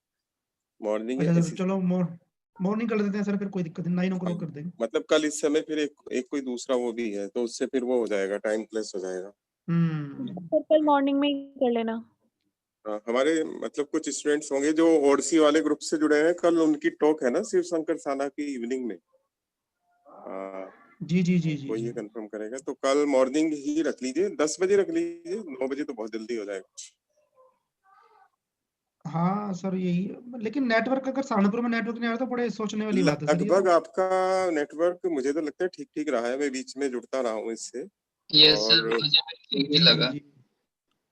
मॉर्निंग अच्छा सर, ऐसी चलो मॉर्निंग कर देते हैं सर, फिर कोई दिक्कत नहीं, 9 o'clock कर देंगे। मतलब कल इस समय फिर एक कोई दूसरा वो भी है तो उससे फिर वो हो जाएगा, टाइम क्लैश हो जाएगा। सर कल मॉर्निंग में ही कर लेना। हाँ, हमारे मतलब कुछ स्टूडेंट्स होंगे जो ओडसी वाले ग्रुप से जुड़े हैं, कल उनकी टॉक है ना शिव शंकर साना की इवनिंग में। जी जी जी जी वो जी। ये कंफर्म करेगा, तो कल मॉर्निंग ही रख लीजिए, 10 बजे रख लीजिए, 9 बजे तो बहुत जल्दी हो जाएगा। हाँ सर, यही। लेकिन नेटवर्क, अगर सहारनपुर में नेटवर्क नहीं आ रहा तो बड़े सोचने वाली बात है सर ये लगभग तो। आपका नेटवर्क मुझे तो लगता है ठीक ठीक रहा है, मैं बीच में जुड़ता रहा हूँ इससे। यस सर, और मुझे भी ठीक ही जी जी लगा। जी।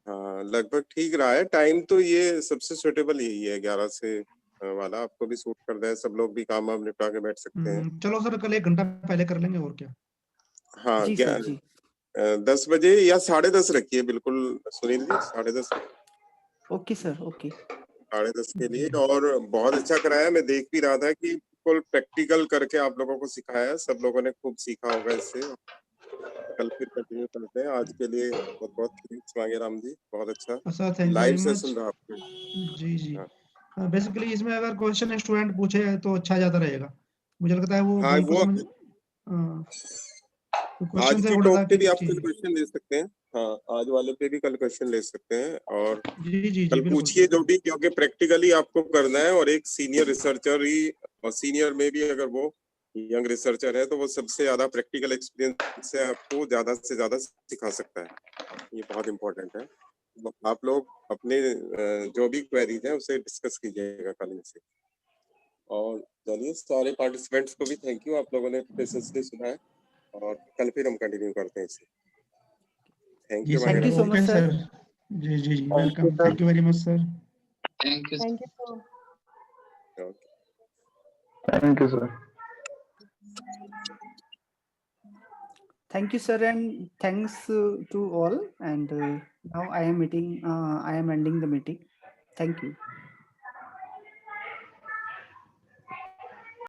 हाँ, लगभग ठीक रहा है। टाइम तो ये सबसे सुटेबल यही है, 11 से वाला आपको भी सूट कर दे, सब लोग भी काम वाम निपटा के बैठ सकते हैं। चलो सर, कल 1 घंटा पहले कर लेंगे, और क्या। हाँ, जी सर जी। 10 बजे या 10:30 रखिए, बिल्कुल Sunil ji, 10:30। Okay sir, okay. 10:30 के लिए। जी। और बहुत अच्छा कराया, मैं देख भी रहा था कि बिल्कुल प्रैक्टिकल करके आप लोगों को सिखाया, सब लोगों ने खूब सीखा होगा इससे। कल फिर कंटिन्यू करते हैं। आज के लिए बहुत बहुत थैंक्स मांगेराम जी, बहुत अच्छा sir thank you live very much. Session रहा आपके। जी जी। हाँ बेसिकली इसमें अगर क्वेश्चन स्टूडेंट पूछे तो अच्छा ज्यादा रहेगा, मुझे लगता है वो हाँ, उनको वो समझ। तो क्वेश्चन आज से की थोड़ा टॉक सा पे भी आप कल जी क्वेश्चन ले सकते हैं। हाँ, आज वाले पे भी कल क्वेश्चन ले सकते हैं, और जी जी कल जी, बिल्कुल पूछिए जो बिल्कुल। भी, क्योंकि प्रैक्टिकली आपको करना है। और एक सीनियर रिसर्चर ही, और सीनियर में भी अगर वो यंग रिसर्चर है तो वो सबसे ज्यादा प्रैक्टिकल एक्सपीरियंस से आपको ज्यादा से ज्यादा सिखा सकता है। ये बहुत इंपॉर्टेंट है। तो आप लोग अपने जो भी क्वेरीज हैं उसे डिस्कस कीजिएगा कल इनसे। और चलिए, सारे पार्टिसिपेंट्स को भी थैंक यू, आप लोगों ने पेशेंसली सुना है। और कल फिर हम कंटिन्यू करते हैं इसे। थैंक जी you sir, thank you Mangeram so जी। Much okay sir. सर। जी जी जी, thank you welcome, sir. Thank you very much sir. Thank you. Thank you sir. ओके। Thank you sir. Thank you, sir, and thanks to all. And now I am ending the meeting. Thank you.